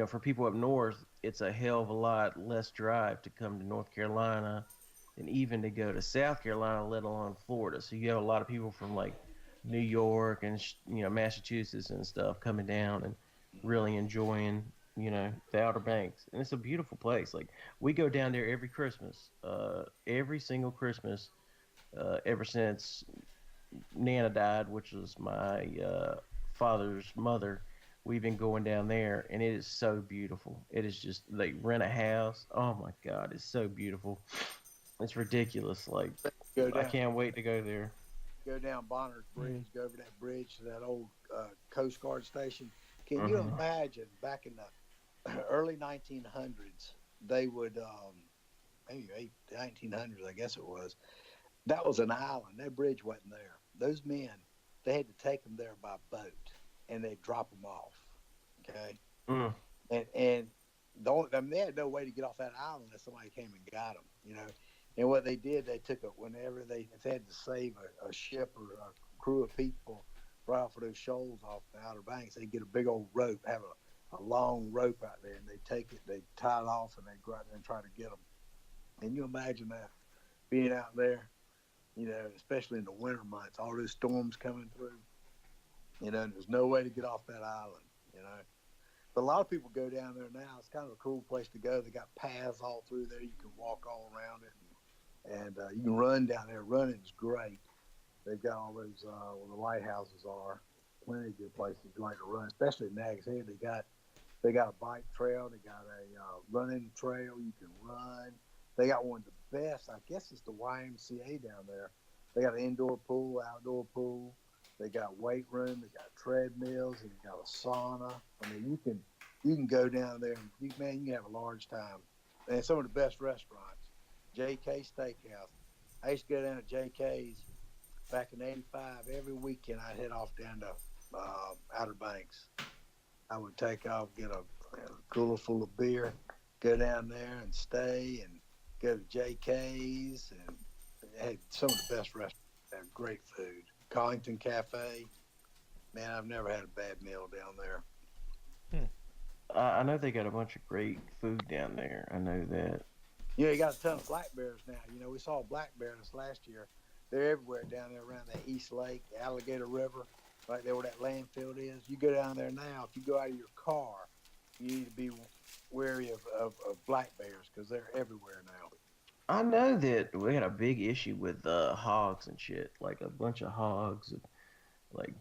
for people up north, it's a hell of a lot less drive to come to North Carolina than even to go to South Carolina, let alone Florida. So you have a lot of people from, like, New York and Massachusetts and stuff coming down and really enjoying the Outer Banks, and it's a beautiful place. Like, we go down there every Christmas, every single Christmas, ever since Nana died, which was my father's mother. We've been going down there, and it is so beautiful. It is just, like, rent a house. Oh my God, it's so beautiful. It's ridiculous. Like, Go I down. can't wait to go there. Go down Bonner's Bridge, go over that bridge to that old Coast Guard station. Can you Hmm. imagine back in the early 1900s, they would, maybe 1900s, I guess it was, that was an island. That bridge wasn't there. Those men, they had to take them there by boat, and they'd drop them off. Okay. Mm. And they had no way to get off that island unless somebody came and got them. And what they did, they took it whenever if they had to save a ship or a crew of people right off of those shoals off the Outer Banks, they'd get a big old rope, have a long rope out there, and they take it, they tie it off, and they go out there and try to get them. And you imagine that being out there, especially in the winter months, all those storms coming through, and there's no way to get off that island. But a lot of people go down there now. It's kind of a cool place to go. They got paths all through there. You can walk all around it, and you can run down there. Running is great. They've got all those where the lighthouses are. Plenty of good places to run, especially at Nags Head. They got a bike trail. They got a running trail. You can run. They got one of the best. I guess it's the YMCA down there. They got an indoor pool, outdoor pool. They got weight room. They got treadmills. They got a sauna. I mean, you can go down there and man, you can have a large time. And some of the best restaurants. JK Steakhouse. I used to go down to JK's back in '85. Every weekend I'd head off down to Outer Banks. I would take off, get a cooler full of beer, go down there and stay, and go to JK's, and they had some of the best restaurants. They had great food. Collington Cafe. Man, I've never had a bad meal down there. I know they got a bunch of great food down there. I know that. You know, you got a ton of black bears now. You know, we saw a black bear this last year. They're everywhere down there around that East Lake, the Alligator River, right there where that landfill is. You go down there now, if you go out of your car, you need to be wary of black bears because they're everywhere now. I know that we had a big issue with hogs and shit. Like a bunch of hogs, like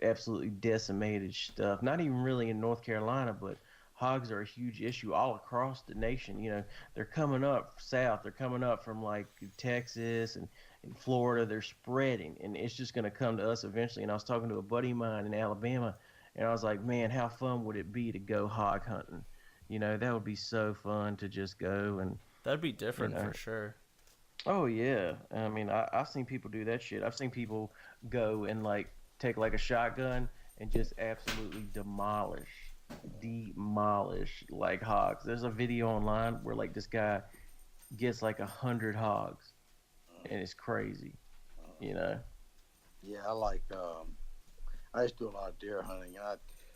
absolutely decimated stuff. Not even really in North Carolina, but hogs are a huge issue all across the nation. They're coming up south. They're coming up from like Texas and in Florida. They're spreading, and it's just going to come to us eventually. And I was talking to a buddy of mine in Alabama, and I was like, man, how fun would it be to go hog hunting? That would be so fun to just go and. That'd be different for sure. Oh yeah, I mean, I've seen people do that shit. I've seen people go and like take like a shotgun and just absolutely demolish like hogs. There's a video online where like this guy gets like 100 hogs, and it's crazy. Yeah, I like. I used to do a lot of deer hunting.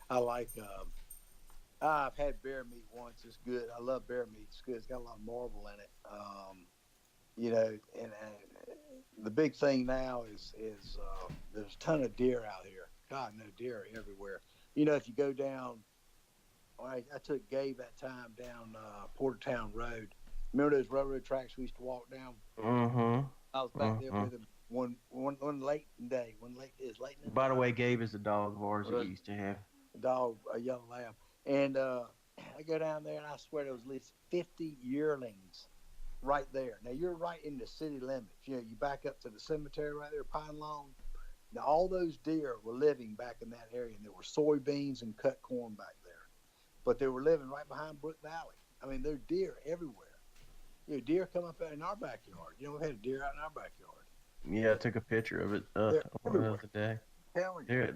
I like. I've had bear meat once. It's good. I love bear meat. It's good. It's got a lot of marble in it. And the big thing now is there's a ton of deer out here. God, no, deer are everywhere. If you go down, I took Gabe that time down Portertown Road. Remember those railroad tracks we used to walk down? Mm-hmm. I was back there with him one late day. Late in the By day. the way, Gabe is a dog of ours that we used to have. Dog, a yellow lab. And I go down there, and I swear there was at least 50 yearlings right there. Now, you're right in the city limits. You back up to the cemetery right there, Pine Lawn. Now, all those deer were living back in that area, and there were soybeans and cut corn back there. But they were living right behind Brook Valley. I mean, there are deer everywhere. Deer come up in our backyard. We've had a deer out in our backyard. Yeah, I took a picture of it the other day.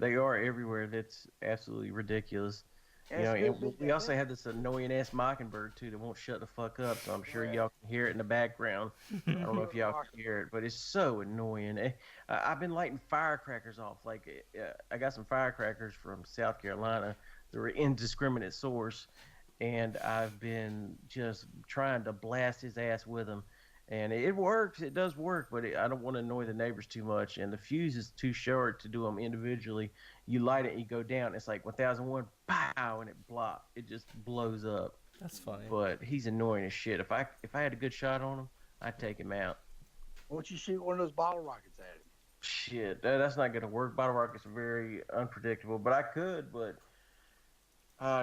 They are everywhere. That's absolutely ridiculous. And we also have this annoying ass mockingbird too that won't shut the fuck up. So I'm sure y'all can hear it in the background. I don't know if y'all can hear it, but it's so annoying. I've been lighting firecrackers off. Like I got some firecrackers from South Carolina. They were indiscriminate source, and I've been just trying to blast his ass with them. And it works. It does work, but I don't want to annoy the neighbors too much. And the fuse is too short to do them individually. You light it and you go down. It's like 1001, pow, and it just blows up. That's funny. But he's annoying as shit. If I had a good shot on him, I'd take him out. Why don't you shoot one of those bottle rockets at him? Shit, that's not going to work. Bottle rockets are very unpredictable. But I could, but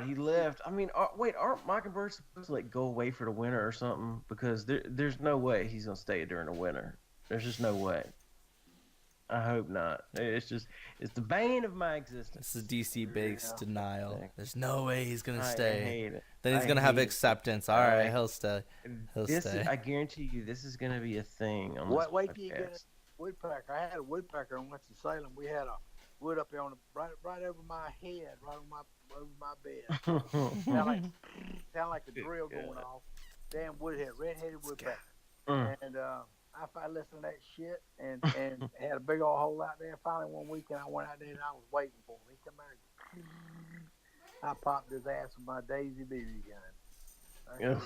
he left. I mean, wait, aren't mockingbirds supposed to like go away for the winter or something? Because there's no way he's gonna stay during the winter. There's just no way. I hope not. It's the bane of my existence. It's a DC based denial. There's no way he's gonna I stay. hate it. Then he's gonna have acceptance. All right, he'll stay. I guarantee you, this is gonna be a thing. On wait till you get a woodpecker. I had a woodpecker in Winston-Salem. We had a wood up there on right over my head, right over my bed. sound like a drill going off. Damn woodhead, red-headed woodpecker. And I listened to that shit and had a big old hole out there. Finally, one weekend I went out there and I was waiting for him. He come out. I popped his ass with my Daisy BB gun.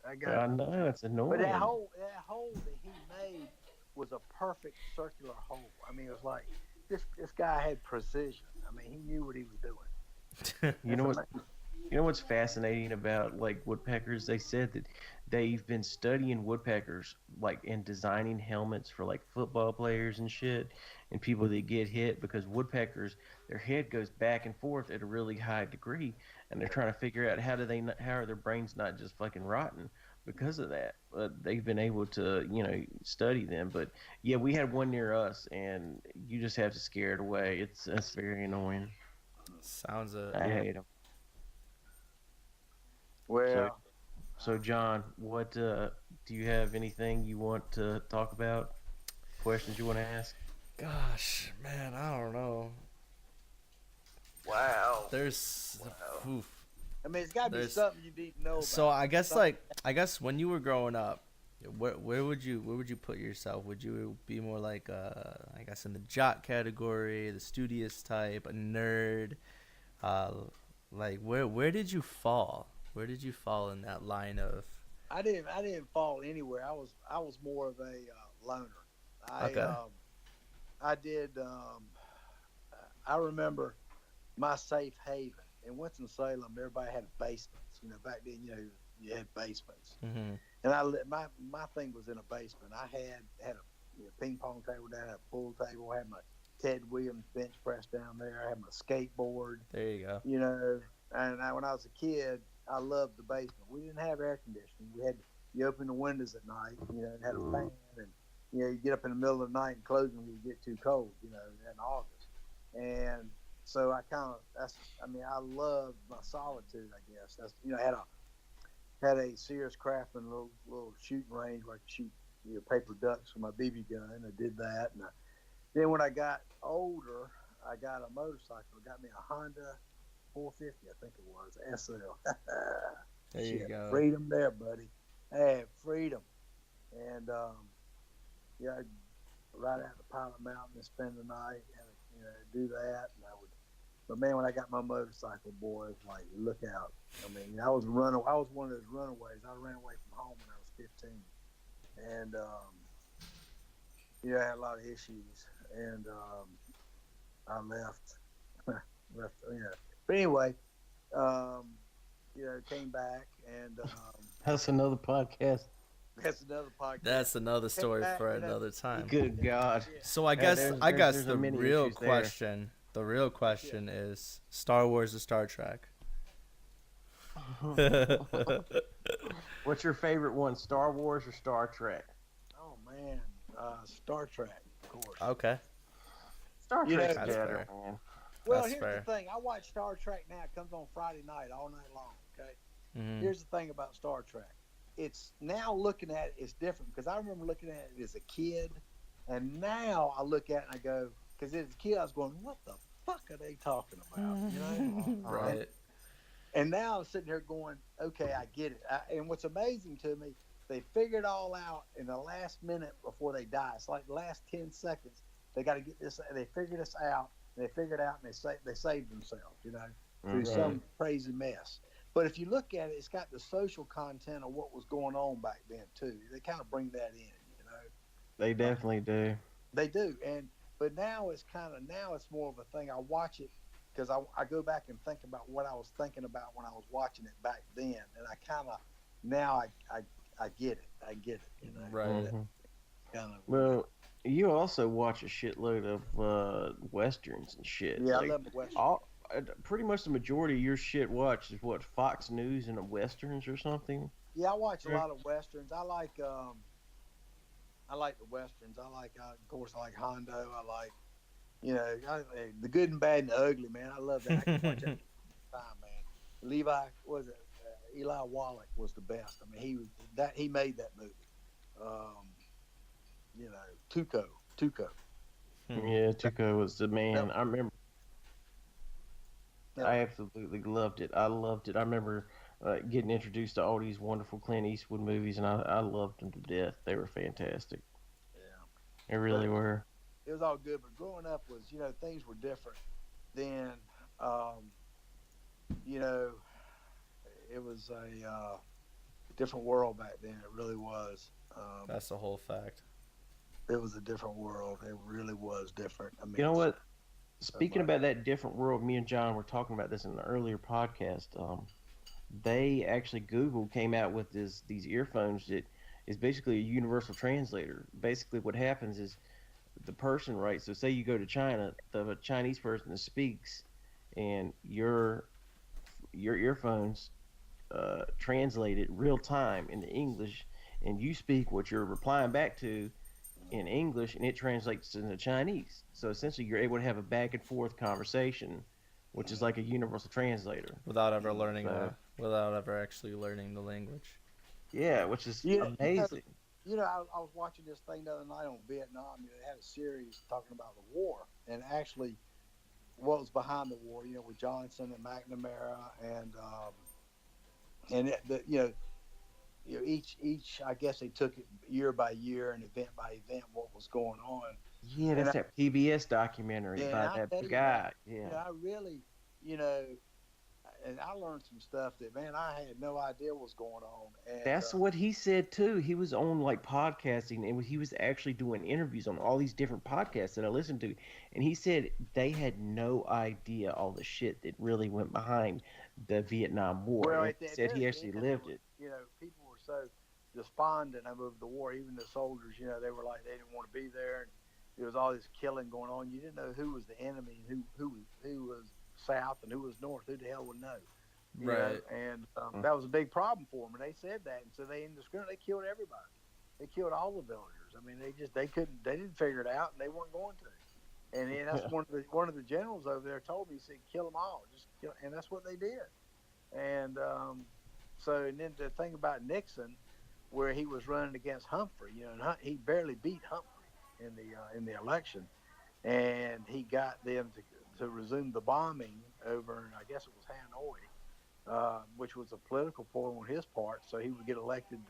I know, it's annoying. But that hole that he made was a perfect circular hole. I mean, it was like this guy had precision. I mean, he knew what he was doing. You know what? You know what's fascinating about like woodpeckers? They said that they've been studying woodpeckers like and designing helmets for like football players and shit and people that get hit because woodpeckers their head goes back and forth at a really high degree and they're trying to figure out how do they not, how are their brains not just fucking rotten because of that. But they've been able to, study them. But yeah, we had one near us and you just have to scare it away. It's very annoying. Sounds a I yeah. hate them. So Well, So, John, what do you have anything you want to talk about? Questions you want to ask? Gosh, man, I don't know. Wow. There's, Wow. oof, I mean, it's got to be there's. something you need to know So about. Something. I guess when you were growing up, where would you put yourself? Would you be more like I guess in the jock category, the studious type, a nerd? Uh, like where did you fall? Where did you fall in that line of? I didn't fall anywhere. I was more of a loner. I Okay. I did. I remember my safe haven in Winston Salem. Everybody had basements. Back then, you had basements, Mhm. and my thing was in a basement. I had a ping pong table down, had a pool table, I had my Ted Williams bench press down there. I had my skateboard. There you go. And when I was a kid, I loved the basement. We didn't have air conditioning. You open the windows at night, and had a fan, and you get up in the middle of the night and close them when you get too cold, in August. And so I loved my solitude. I guess I had a Sears Craftsman little shooting range where I could shoot paper ducks with my BB gun. I did that, and then when I got older, I got a motorcycle. It got me a Honda 450, I think it was, SL. There you Shit, go. freedom there, buddy. I had freedom. And, I'd ride out to Pilot Mountain and spend the night and, do that. But man, when I got my motorcycle, boy, it's like, look out. I mean, I was one of those runaways. I ran away from home when I was 15. And, I had a lot of issues. And, I left. left, But anyway, um, came back and That's another podcast. that's another podcast. That's another Came story back, for another time. Good God. Yeah. So I Yeah, guess there's a the many real issues there. question, is Star Wars or Star Trek? What's your favorite one, Star Wars or Star Trek? Oh man, Star Trek, of course. Okay, Star You know- Trek's That's better, fair. man. Well, That's here's fair. the thing. I watch Star Trek now. It comes on Friday night, all night long. Okay. Mhm. Here's the thing about Star Trek. It's now looking at it, it's different because I remember looking at it as a kid, and now I look at it and I go, because as a kid I was going, what the fuck are they talking about? Right. And now I'm sitting here going, okay, I get it. And what's amazing to me, they figured it all out in the last minute before they die. It's like the last 10 seconds. They got to get this. They figured this out. They figured it out, and they saved themselves, through Right. some crazy mess. But if you look at it, it's got the social content of what was going on back then too. They kind of bring that in. They definitely do. They do, but now it's more of a thing. I watch it because I go back and think about what I was thinking about when I was watching it back then, and I kind of now I get it. I get it. Right. Mhm. Kind of. Well, you also watch a shitload of westerns and shit. Yeah, Like, I love the Western. pretty much the majority of your shit watch is what, Fox News and westerns or something. Yeah, I watch a lot of westerns. I like the westerns. I like, of course, I like Hondo. I like, the good and bad and the ugly, man. I love that. I can watch that all the time, man. Eli Wallach was the best. I mean, he made that movie. Tuco. Yeah, Tuco was the man. Yep. I remember. Yep. I absolutely loved it. I loved it. I remember getting introduced to all these wonderful Clint Eastwood movies, and I loved them to death. They were fantastic. Yeah. They really were. It was all good, but growing up was, things were different then. It was a different world back then. It really was. That's the whole fact. It was a different world. It really was different. I mean, You know what? Speaking like- about that different world, me and John were talking about this in an earlier podcast. they actually Google came out with these earphones that is basically a universal translator. Basically, what happens is the person, right? So say you go to China, the Chinese person that speaks, and your earphones translate it real time into English, and you speak what you're replying back to in English, and it translates into Chinese. So essentially, you're able to have a back and forth conversation, which is like a universal translator. So without ever actually learning the language. yeah, which is You, you know, amazing. I was watching this thing the other night on Vietnam. You know, they had a series talking about the war and actually what was behind the war. You know, with Johnson and McNamara and each I guess they took it year by year and event by event what was going on. Yeah, And that's that PBS documentary and by I that tell you, man, guy. Yeah. I really, you know, and I learned some stuff that man I had no idea was going on. And That's what he said too. He was on like podcasting and he was actually doing interviews on all these different podcasts that I listened to. And he said they had no idea all the shit that really went behind the Vietnam War. well, And at he the said he very actually end, lived it. people were so despondent over the war. Even the soldiers, they were like they didn't want to be there. And there was all this killing going on. You didn't know who was the enemy, and who was south, and who was north. Who the hell would know? Right. And that was a big problem for them. And they said that, and so they indiscriminately killed everybody. They killed all the villagers. I mean, they didn't figure it out, and they weren't going to. And then that's one of the generals over there told me, he said, "Kill them all, just kill," and that's what they did. And and then the thing about Nixon, where he was running against Humphrey, and he barely beat Humphrey in the election, and he got them to resume the bombing over, I guess it was Hanoi, which was a political ploy on his part, so he would get elected,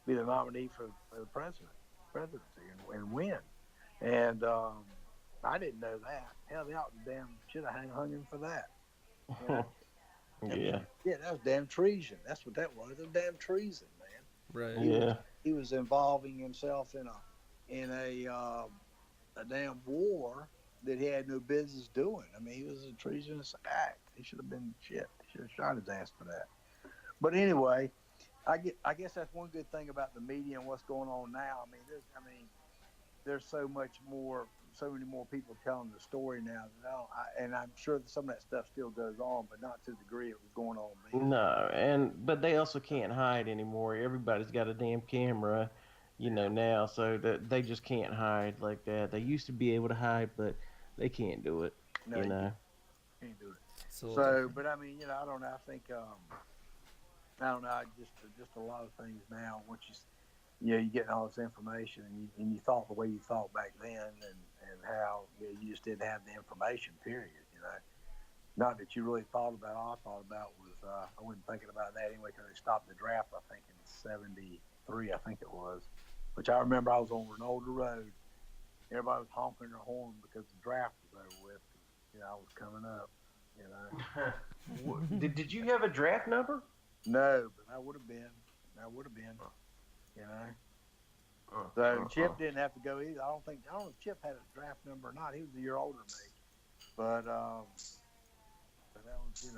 be the nominee for the presidency, and win. And I didn't know that. Hell, they ought to should have hung him for that. You know, I mean, Yeah. yeah, that was damn treason. That's what that was. It was damn treason, man. Right. Yeah. He was involving himself in a damn war that he had no business doing. I mean, he was a treasonous act. He should have been shit. He should have shot his ass for that. But anyway, I guess that's one good thing about the media and what's going on now. There's so many more people telling the story now. And I'm sure that some of that stuff still goes on, but not to the degree it was going on then. No, but they also can't hide anymore. Everybody's got a damn camera, now, so that they just can't hide like that. They used to be able to hide, but they can't do it, No, you you know. can't do it. It's a little So, different. but I mean, I don't know. I think I don't know. Just a lot of things now. Once you getting all this information, and you thought the way you thought back then, and how you just didn't have the information. Period. Not that you really thought about. All I thought about was I wasn't thinking about that anyway because they stopped the draft. I think in '73. I think it was, which I remember I was on Ronaldo Road. Everybody was honking their horn because the draft was over with. I was coming up. Did you have a draft number? No, but I would have been. I would have been. You know. So Chip didn't have to go either. I don't know if Chip had a draft number or not. He was a year older than me. But that was,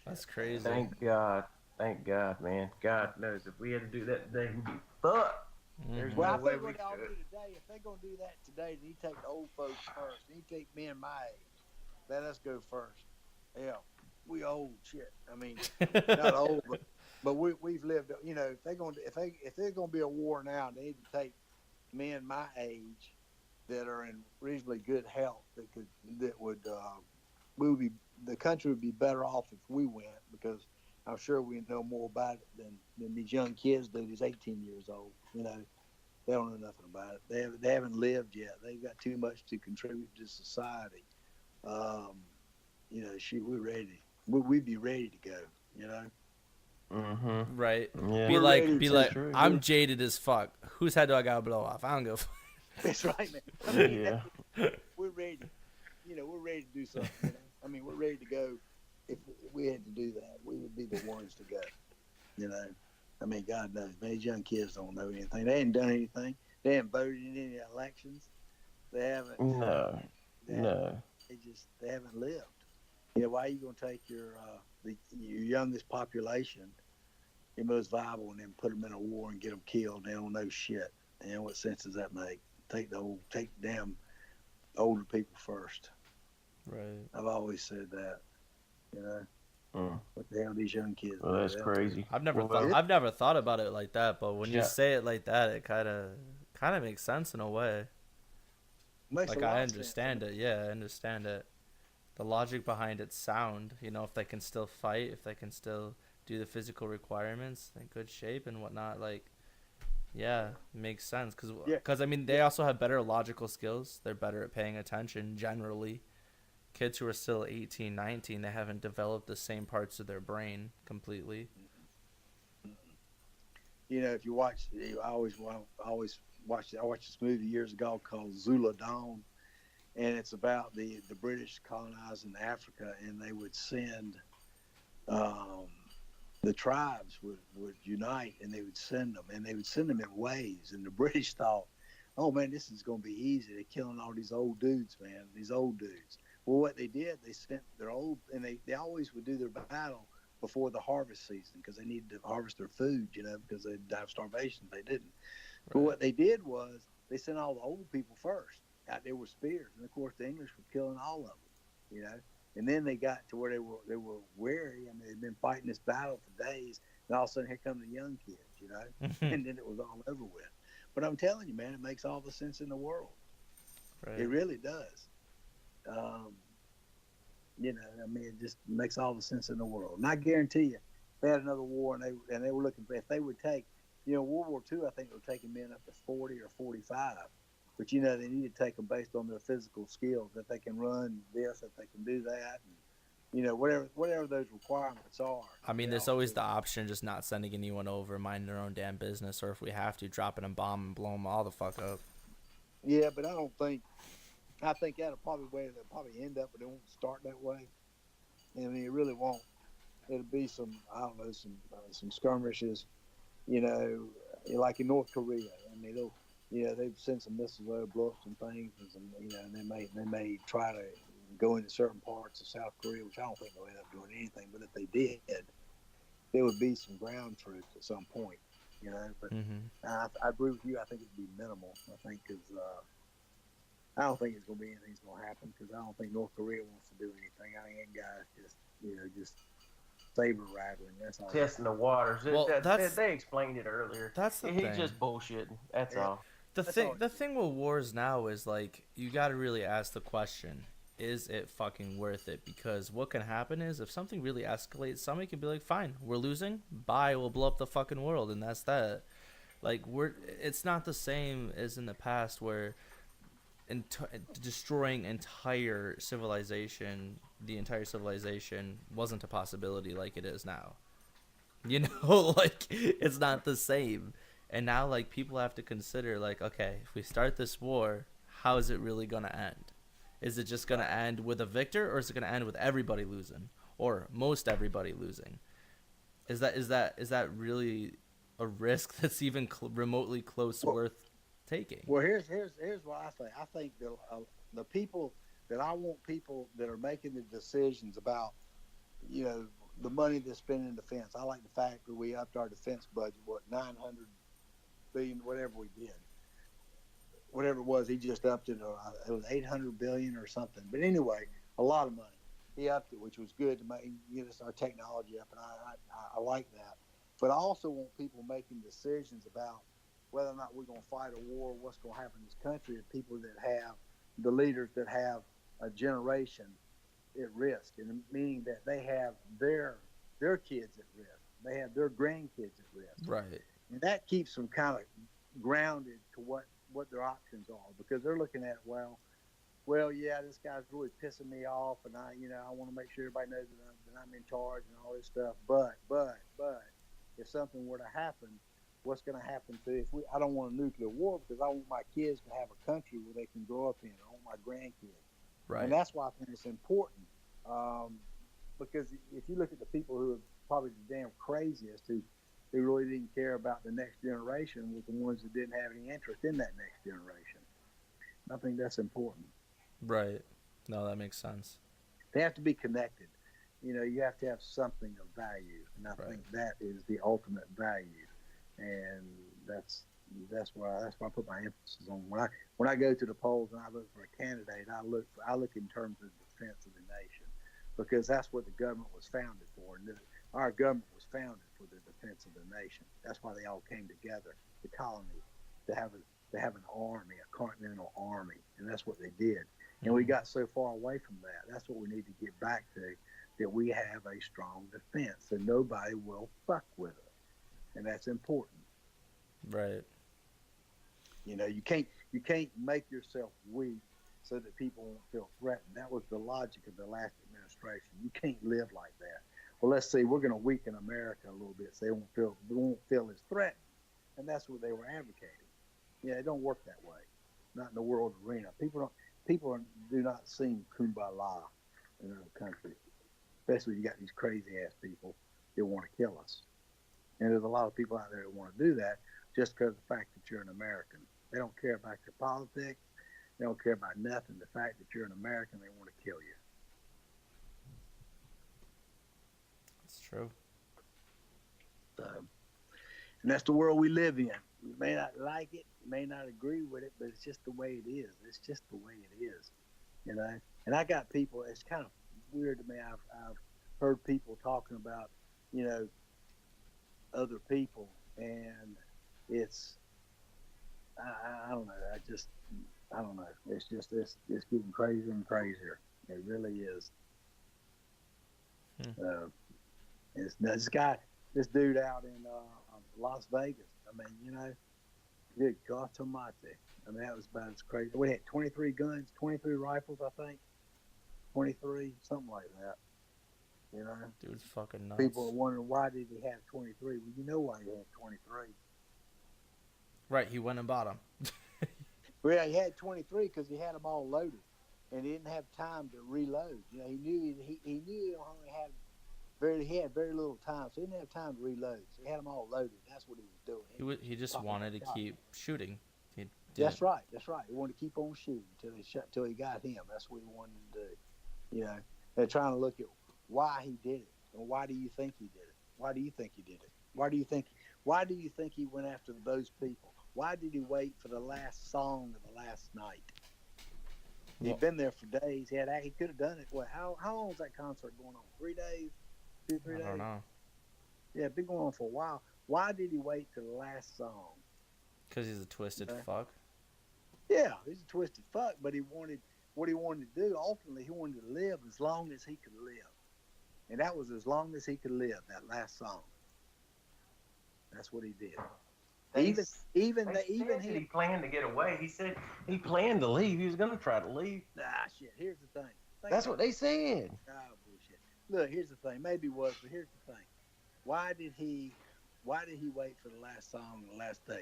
That's crazy. Thank God. Thank God, man. God knows if we had to do that today, we'd be fucked. There's well, no I way think we what they'll could. do today, if they're going to do that today, they need to take the old folks first. They need to take men my age. Let us go first. Hell, we old shit. I mean, not old, but we've lived. If there's going to be a war now, they need to take men my age that are in reasonably good health the country would be better off if we went because I'm sure we know more about it than these young kids do. These 18 years old, they don't know nothing about it. They haven't lived yet. They've got too much to contribute to society. We're ready. We'd be ready to go. Mm-hmm. Right. Yeah. Be We're like, ready be to- like, true. I'm jaded as fuck. Whose head do I gotta blow off? I don't give. That's right, man. I mean, Yeah. we're ready. We're ready to do something. We're ready to go. If we had to do that, we would be the ones to go. God knows, man, these young kids don't know anything. They ain't done anything. They haven't voted in any elections. They haven't. No. They haven't, No. they haven't lived. why are you going to take your youngest population, your most viable, and then put them in a war and get them killed? They don't know shit. And what sense does that make? Take damn older people first. Right. I've always said that. You know, Mm. what the hell these young kids Well, do? that's crazy. Well, I've never thought about it like that, but when you yeah. say it like that, it kind of makes sense in a way. Makes a Like lot I of sense. understand it. Yeah, I understand it. The logic behind it's sound. You know, if they can still fight, if they can still do the physical requirements in good shape and whatnot, like, yeah, it makes sense. Yeah, Cause I mean, they yeah, also have better logical skills. They're better at paying attention generally. Kids who are still 18, 19, they haven't developed the same parts of their brain completely. you know, if you watch, I always watch. I watched this movie years ago called Zula Dawn, and it's about the British colonizing Africa, and they would send um, the tribes would unite, and they would send them, and they would send them in waves, and the British thought, oh man, this is going to be easy. They're killing all these old dudes, man, these old dudes. Well, what they did, they sent their old, and they always would do their battle before the harvest season because they needed to harvest their food, you know, because they'd die of starvation if they didn't. But Right. what they did was they sent all the old people first out there with spears, and of course the English were killing all of them, you know. And then they got to where they were weary. I mean, they'd been fighting this battle for days, and all of a sudden here come the young kids, you know, and then it was all over with. But I'm telling you, man, it makes all the sense in the world. It Right. really does. Um, you know, I mean, it just makes all the sense in the world. And I guarantee you, if they had another war and they were looking for if they would take, you know, World War II, I think they were taking men up to 40 or 45. But you know, they need to take them based on their physical skills that they can run this, that they can do that, and you know, whatever those requirements are. I mean, They there's ought always to. the option just not sending anyone over, minding their own damn business, or if we have to, dropping a bomb and blow them all the fuck up. Yeah, but I don't think. I think that'll probably way they'll probably end up, but it won't start that way. I mean, it really won't. It'll be some I don't know some skirmishes, you know, like in North Korea. I mean, they've sent some missiles over, blow up some things, and some you know, and they may try to go into certain parts of South Korea, which I don't think they'll end up doing anything. But if they did, there would be some ground troops at some point, you know. But Mm-hmm. I agree with you. I think it'd be minimal. I think because I don't think it's going to be anything's going to happen because I don't think North Korea wants to do anything. I think that guy's just saber rattling. That's all he's Testing the doing. waters. Well, They explained it earlier. that's the He's thing. just bullshitting. That's Yeah, all. that's all The he's doing. thing with wars now is like you got to really ask the question: is it fucking worth it? Because what can happen is if something really escalates, somebody can be like, "Fine, we're losing. Bye. We'll blow up the fucking world," and that's that. Like it's not the same as in the past where destroying the entire civilization wasn't a possibility like it is now. You know, like it's not the same. And now like people have to consider like, okay, if we start this war, how is it really gonna end? Is it just gonna end with a victor, or is it gonna end with everybody losing, or most everybody losing? Is that really a risk that's even remotely close Well, worth taking? well, here's what I think. I think the people that I want people that are making the decisions about you know the money they spend in defense. I like the fact that we upped our defense budget, what 900 billion, whatever we did, whatever it was. He just upped it. Or it was 800 billion or something. But anyway, a lot of money. He upped it, which was good to get us our technology up, and I like that. But I also want people making decisions about whether or not we're going to fight a war, what's going to happen in this country, and people that have the leaders that have a generation at risk, and meaning that they have their kids at risk, they have their grandkids at risk, Right. and that keeps them kind of grounded to what their options are because they're looking at well, yeah, this guy's really pissing me off, and I want to make sure everybody knows that I'm in charge and all this stuff. But, if something were to happen, what's going to happen to if we? I don't want a nuclear war because I want my kids to have a country where they can grow up in. I want my grandkids, and Right. that's why I think it's important. Because if you look at the people who are probably the damn craziest who really didn't care about the next generation was the ones that didn't have any interest in that next generation. I think that's important. Right. No, that makes sense. They have to be connected. you have to have something of value, and I Right. think that is the ultimate value, and that's that's why I put my emphasis on when I go to the polls and I look for a candidate. I look in terms of defense of the nation, because that's what the government was founded for, and our government was founded for the defense of the nation. That's why they all came together, the colonies, to have an army, a continental army, and that's what they did. And we Mm-hmm. got so far away from that. That's what we need to get back to, that we have a strong defense and nobody will fuck with us. And that's important. Right. You can't make yourself weak so that people won't feel threatened. That was the logic of the last administration. You can't live like that. Well, let's see, we're going to weaken America a little bit so they won't feel as threatened. And that's what they were advocating. Yeah, it don't work that way. Not in the world arena. Do not sing kumbaya in other countries, especially you got these crazy ass people that want to kill us. And there's a lot of people out there that want to do that just because of the fact that you're an American. They don't care about your politics. They don't care about nothing. The fact that you're an American, they want to kill you. It's true. So, and that's the world we live in. We may not like it, may not agree with it, but it's just the way it is. It's just the way it is, you know. And I got people. It's kind of weird to me. I've heard people talking about, you know, other people, and it's I don't know. I don't know. It's getting crazier and crazier. It really is. Hmm. It's this dude out in Las Vegas. I mean, good God Almighty. I mean, that was about as crazy. We had 23 guns, 23 rifles, I think, 23, something like that. You know, Dude's fucking people are nuts. wondering why did he have 23? Well, you know why he had 23. Right. He went and bought them. Well, yeah, he had 23 because he had them all loaded, and he didn't have time to reload. He knew he only had very little time, so he didn't have time to reload. So he had them all loaded. That's what he was doing. He just Talking about wanted to shot. keep shooting. He didn't. That's right. That's right. He wanted to keep on shooting till he got him. That's what he wanted to do. You know, they're trying to look at why he did it, and why do you think he did it? Why do you think he did it? Why do you think he went after those people? Why did he wait for the last song of the last night? He'd Well, been there for days. He could have done it. What? How long was that concert going on? 3 days, two, three I don't days. know. Yeah, it's been going on for a while. Why did he wait to the last song? Cause he's a twisted fuck. Yeah, he's a twisted fuck, but what he wanted to do. Ultimately, he wanted to live as long as he could live, and that was as long as he could live. That last song. That's what he did. They Even even they the said even that him. he planned to get away. He said he planned to leave. He was going to try to leave. Shit. Here's the thing. Think That's about what they said. bullshit. Look, here's the thing. Maybe it was, but here's the thing. Why did he? Why did he wait for the last song, the last day?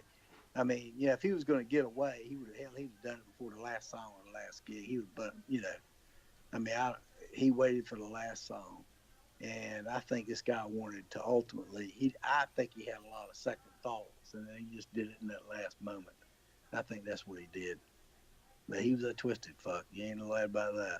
I mean, yeah, if he was going to get away, he would have done it before the last song or the last gig. He would, but I mean, he waited for the last song, and I think this guy wanted to ultimately. I think he had a lot of second thoughts, and he just did it in that last moment. I think that's what he did. But he was a twisted fuck. You ain't no lie about that.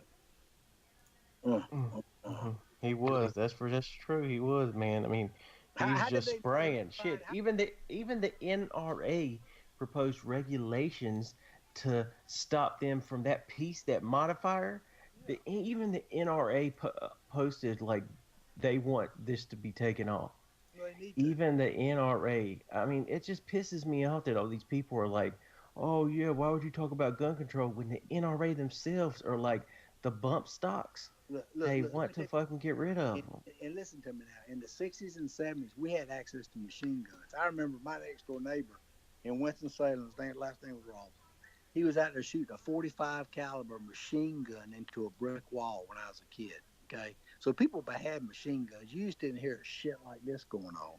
Uh, uh, uh. He was. That's true. He was, man. I mean, he was How did just they know? spraying shit. Even the NRA proposed regulations to stop them from that piece, that modifier. Yeah, Even the NRA posted like they want this to be taken off. well, they need to. Even the NRA. I mean, it just pisses me off that all these people are like, "Oh yeah, why would you talk about gun control when the NRA themselves are like the bump stocks? They Look. Let want me to tell fucking get rid of you, them." and listen to me now. In the '60s and '70s, we had access to machine guns. I remember my next door neighbor in Winston Salem. His last name was Ross. He was out there shooting a 45 caliber machine gun into a brick wall when I was a kid. Okay, so people had machine guns. You just didn't hear shit like this going on.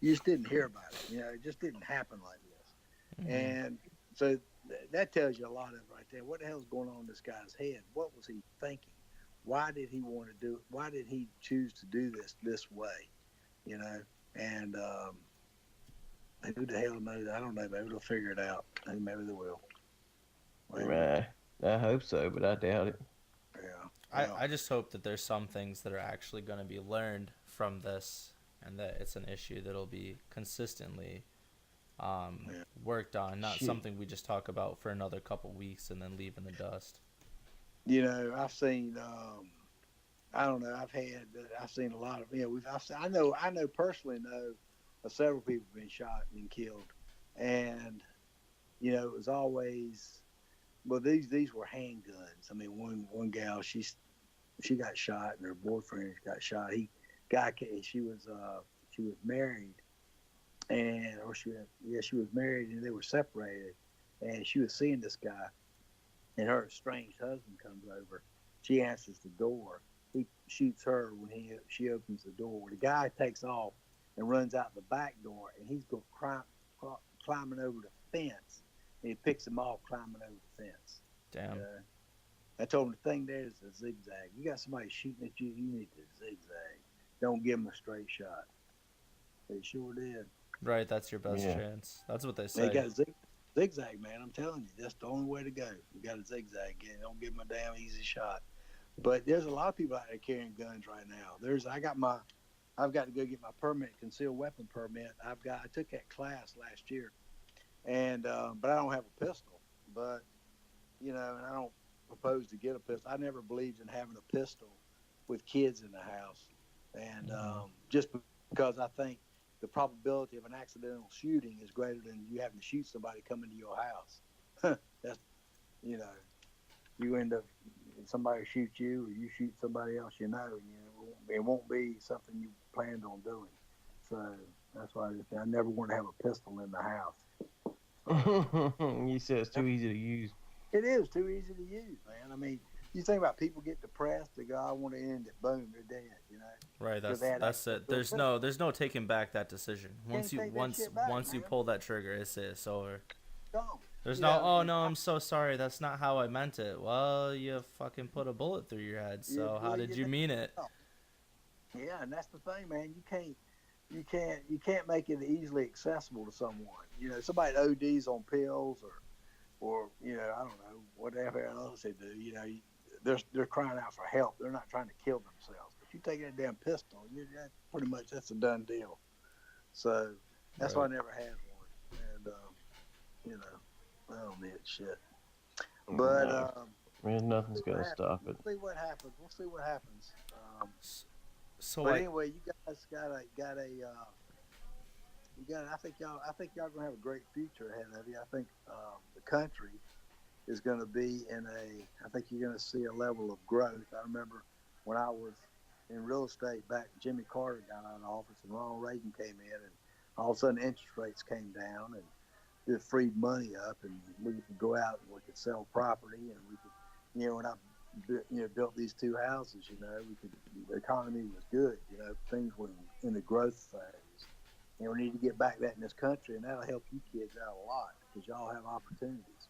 You just didn't hear about it. It just didn't happen like this. Mm-hmm. And so that tells you a lot of it right there. What the hell's going on in this guy's head? What was he thinking? Why did he want to do it? Why did he choose to do this way? You know, and who the hell knows? I don't know. Maybe they'll figure it out. Maybe they will. Maybe. I hope so, but I doubt it. Yeah. I just hope that there's some things that are actually going to be learned from this, and that it's an issue that'll be consistently Yeah. worked on, not Shit. something we just talk about for another couple weeks and then leave in the dust. I've seen. I don't know. I've seen a lot of. I know personally know of several people been shot and killed, and it was always. Well, these were handguns. I mean, one gal she got shot and her boyfriend got shot. She was married and or she was married and they were separated, and she was seeing this guy, and her estranged husband comes over. She answers the door. He shoots her when she opens the door. The guy takes off and runs out the back door, and he's climbing over the fence. And he picks him off climbing over the fence. Damn. I told him the thing there is a zigzag. You got somebody shooting at you, you need to zigzag. Don't give him a straight shot. They sure did. Right, that's your best Yeah. chance. That's what they They say. got zigzag, man. I'm telling you, that's the only way to go. You got to zigzag. Don't give them a damn easy shot. But there's a lot of people out there carrying guns right now. I've got to go get my concealed weapon permit. I took that class last year, and but I don't have a pistol. But and I don't propose to get a pistol. I never believed in having a pistol with kids in the house, and just because I think the probability of an accidental shooting is greater than you having to shoot somebody coming to your house. That's you know, you end up somebody shoots you or you shoot somebody else. It won't be something you planned on doing. So that's why I never want to have a pistol in the house. You said it's too easy to use. It is too easy to use, man. I mean, you think about people get depressed, they go, "I want to end it." Boom, they're dead. Right, Because they had that's it. There's no taking back that decision. Can't Once you take that shit back, once you man. pull that trigger, it's over. Gone. There's You no, know, oh no, I'm so sorry. That's not how I meant it. Well, you fucking put a bullet through your head. So how did you mean it? Yeah, and that's the thing, man. You can't make it easily accessible to someone. Somebody ODs on pills or I don't know, whatever else they do. They're crying out for help. They're not trying to kill themselves. But you take that damn pistol, that's a done deal. So that's why I never had one, and I don't need shit. But Man, nothing's gonna stop it. we'll see what happens. So But I anyway, you guys I think y'all gonna have a great future ahead of you. I think the country is going to be I think you're going to see a level of growth. I remember when I was in real estate back, Jimmy Carter got out of office and Ronald Reagan came in, and all of a sudden interest rates came down and it freed money up, and we could go out and we could sell property, and we could, when I built these two houses, the economy was good, things were in the growth phase. And we need to get back that in this country, and that'll help you kids out a lot because y'all have opportunities.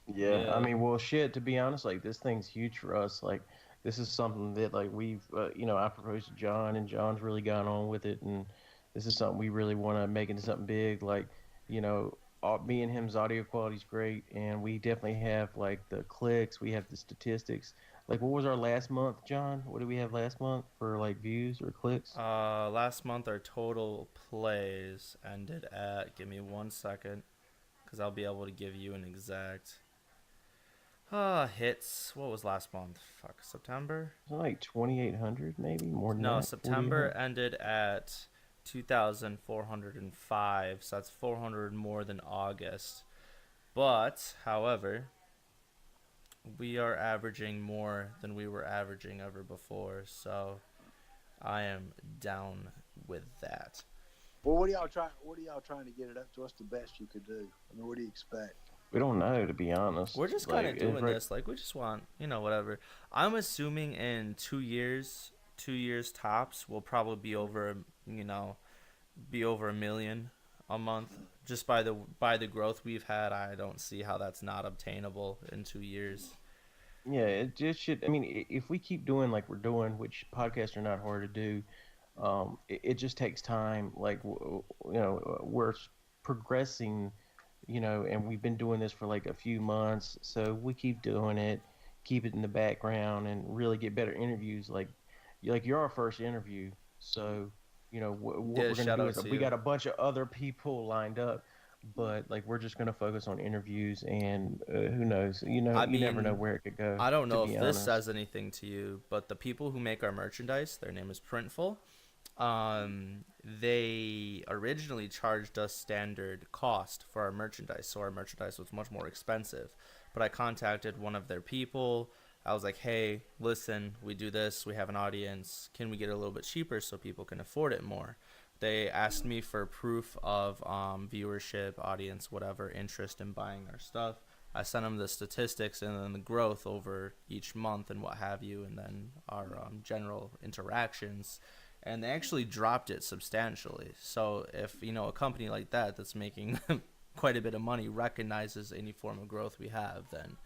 Yeah, I mean, well, shit. To be honest, like this thing's huge for us. Like this is something that like we've, I proposed to John, and John's really gone on with it, and this is something we really want to make into something big. Like, me and him's audio quality's great, and we definitely have like the clicks, we have the statistics. Like, what was our last month, John? What did we have last month for like views or clicks? last month our total plays ended at, give me 1 second, because I'll be able to give you an exact hits. What was last month? Fuck, September? Was it like 2,800, maybe more than No, that? September 4,800? ended at 2,405, so that's 400 more than August. But, however, we are averaging more than we were averaging ever before, so I am down with that. Well, what are y'all trying to get it up to? What's the best you could do? I mean, what do you expect? We don't know, to be honest. We're just kind of Like, doing this, like we just want, whatever. I'm assuming in 2 years, 2 years tops, we'll probably be over, be over a million a month. Just by the growth we've had, I don't see how that's not obtainable in 2 years. Yeah, it just should. I mean, if we keep doing like we're doing, which podcasts are not hard to do, it just takes time. Like, we're progressing, and we've been doing this for like a few months, so we keep doing it. keep it in the background and really get better interviews. Like you're our first interview, so what Yeah, we're gonna shout do out is to we you. got a bunch of other people lined up, but like we're just gonna focus on interviews, and who knows? I You never know mean, where it could go. I don't To know be if this honest. says anything to you, but the people who make our merchandise, their name is Printful. They originally charged us standard cost for our merchandise, so our merchandise was much more expensive. But I contacted one of their people. I was like, "Hey, listen, we do this. We have an audience. Can we get it a little bit cheaper so people can afford it more?" They asked me for proof of viewership, audience, whatever, interest in buying our stuff. I sent them the statistics and then the growth over each month and what have you, and then our general interactions, and they actually dropped it substantially. So if a company like that that's making quite a bit of money recognizes any form of growth we have, then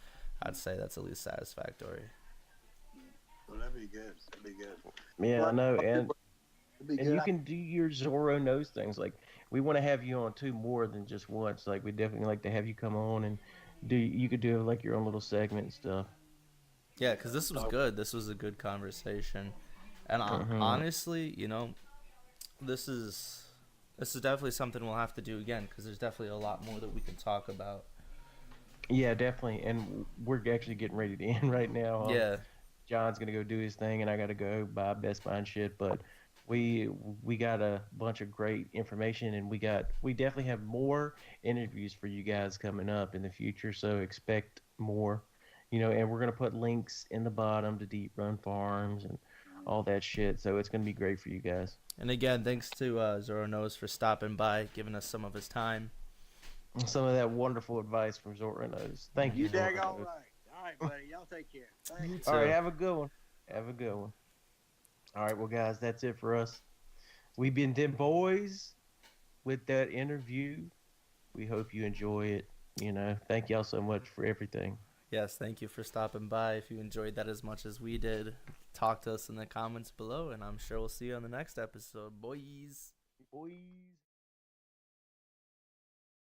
I'd say that's at least satisfactory. Well, that'd be good. That'd be good. Yeah, I Well, know, it'd be and good. you can do your Zorro knows things. Like we want to have you on too more than just once. Like we definitely like to have you come on and do. You could do like your own little segment and stuff. Yeah, because this was So, good. This was a good conversation, and Hmm. honestly, this is this is definitely something we'll have to do again because there's definitely a lot more that we can talk about. Yeah, definitely. And we're actually getting ready to end right now. Yeah, John's gonna go do his thing, and I gotta go buy Best Buy and shit. But we we got a bunch of great information, and we definitely have more interviews for you guys coming up in the future. So expect more, and we're gonna put links in the bottom to Deep Run Farms and all that shit. So it's gonna be great for you guys. and again, thanks to Zoroknows for stopping by, giving us some of his time. Some of that wonderful advice from Zoroknows. Thank you, you Mm-hmm. daggone Zoroknows. right. All right, buddy. Y'all take care. Thank You you. All right, too. have a good one. Have a good one. All right, well, guys, that's it for us. We've been them boys with that interview. We hope you enjoy it. Thank y'all so much for everything. Yes, thank you for stopping by. If you enjoyed that as much as we did, talk to us in the comments below, and I'm sure we'll see you on the next episode, boys. Boys.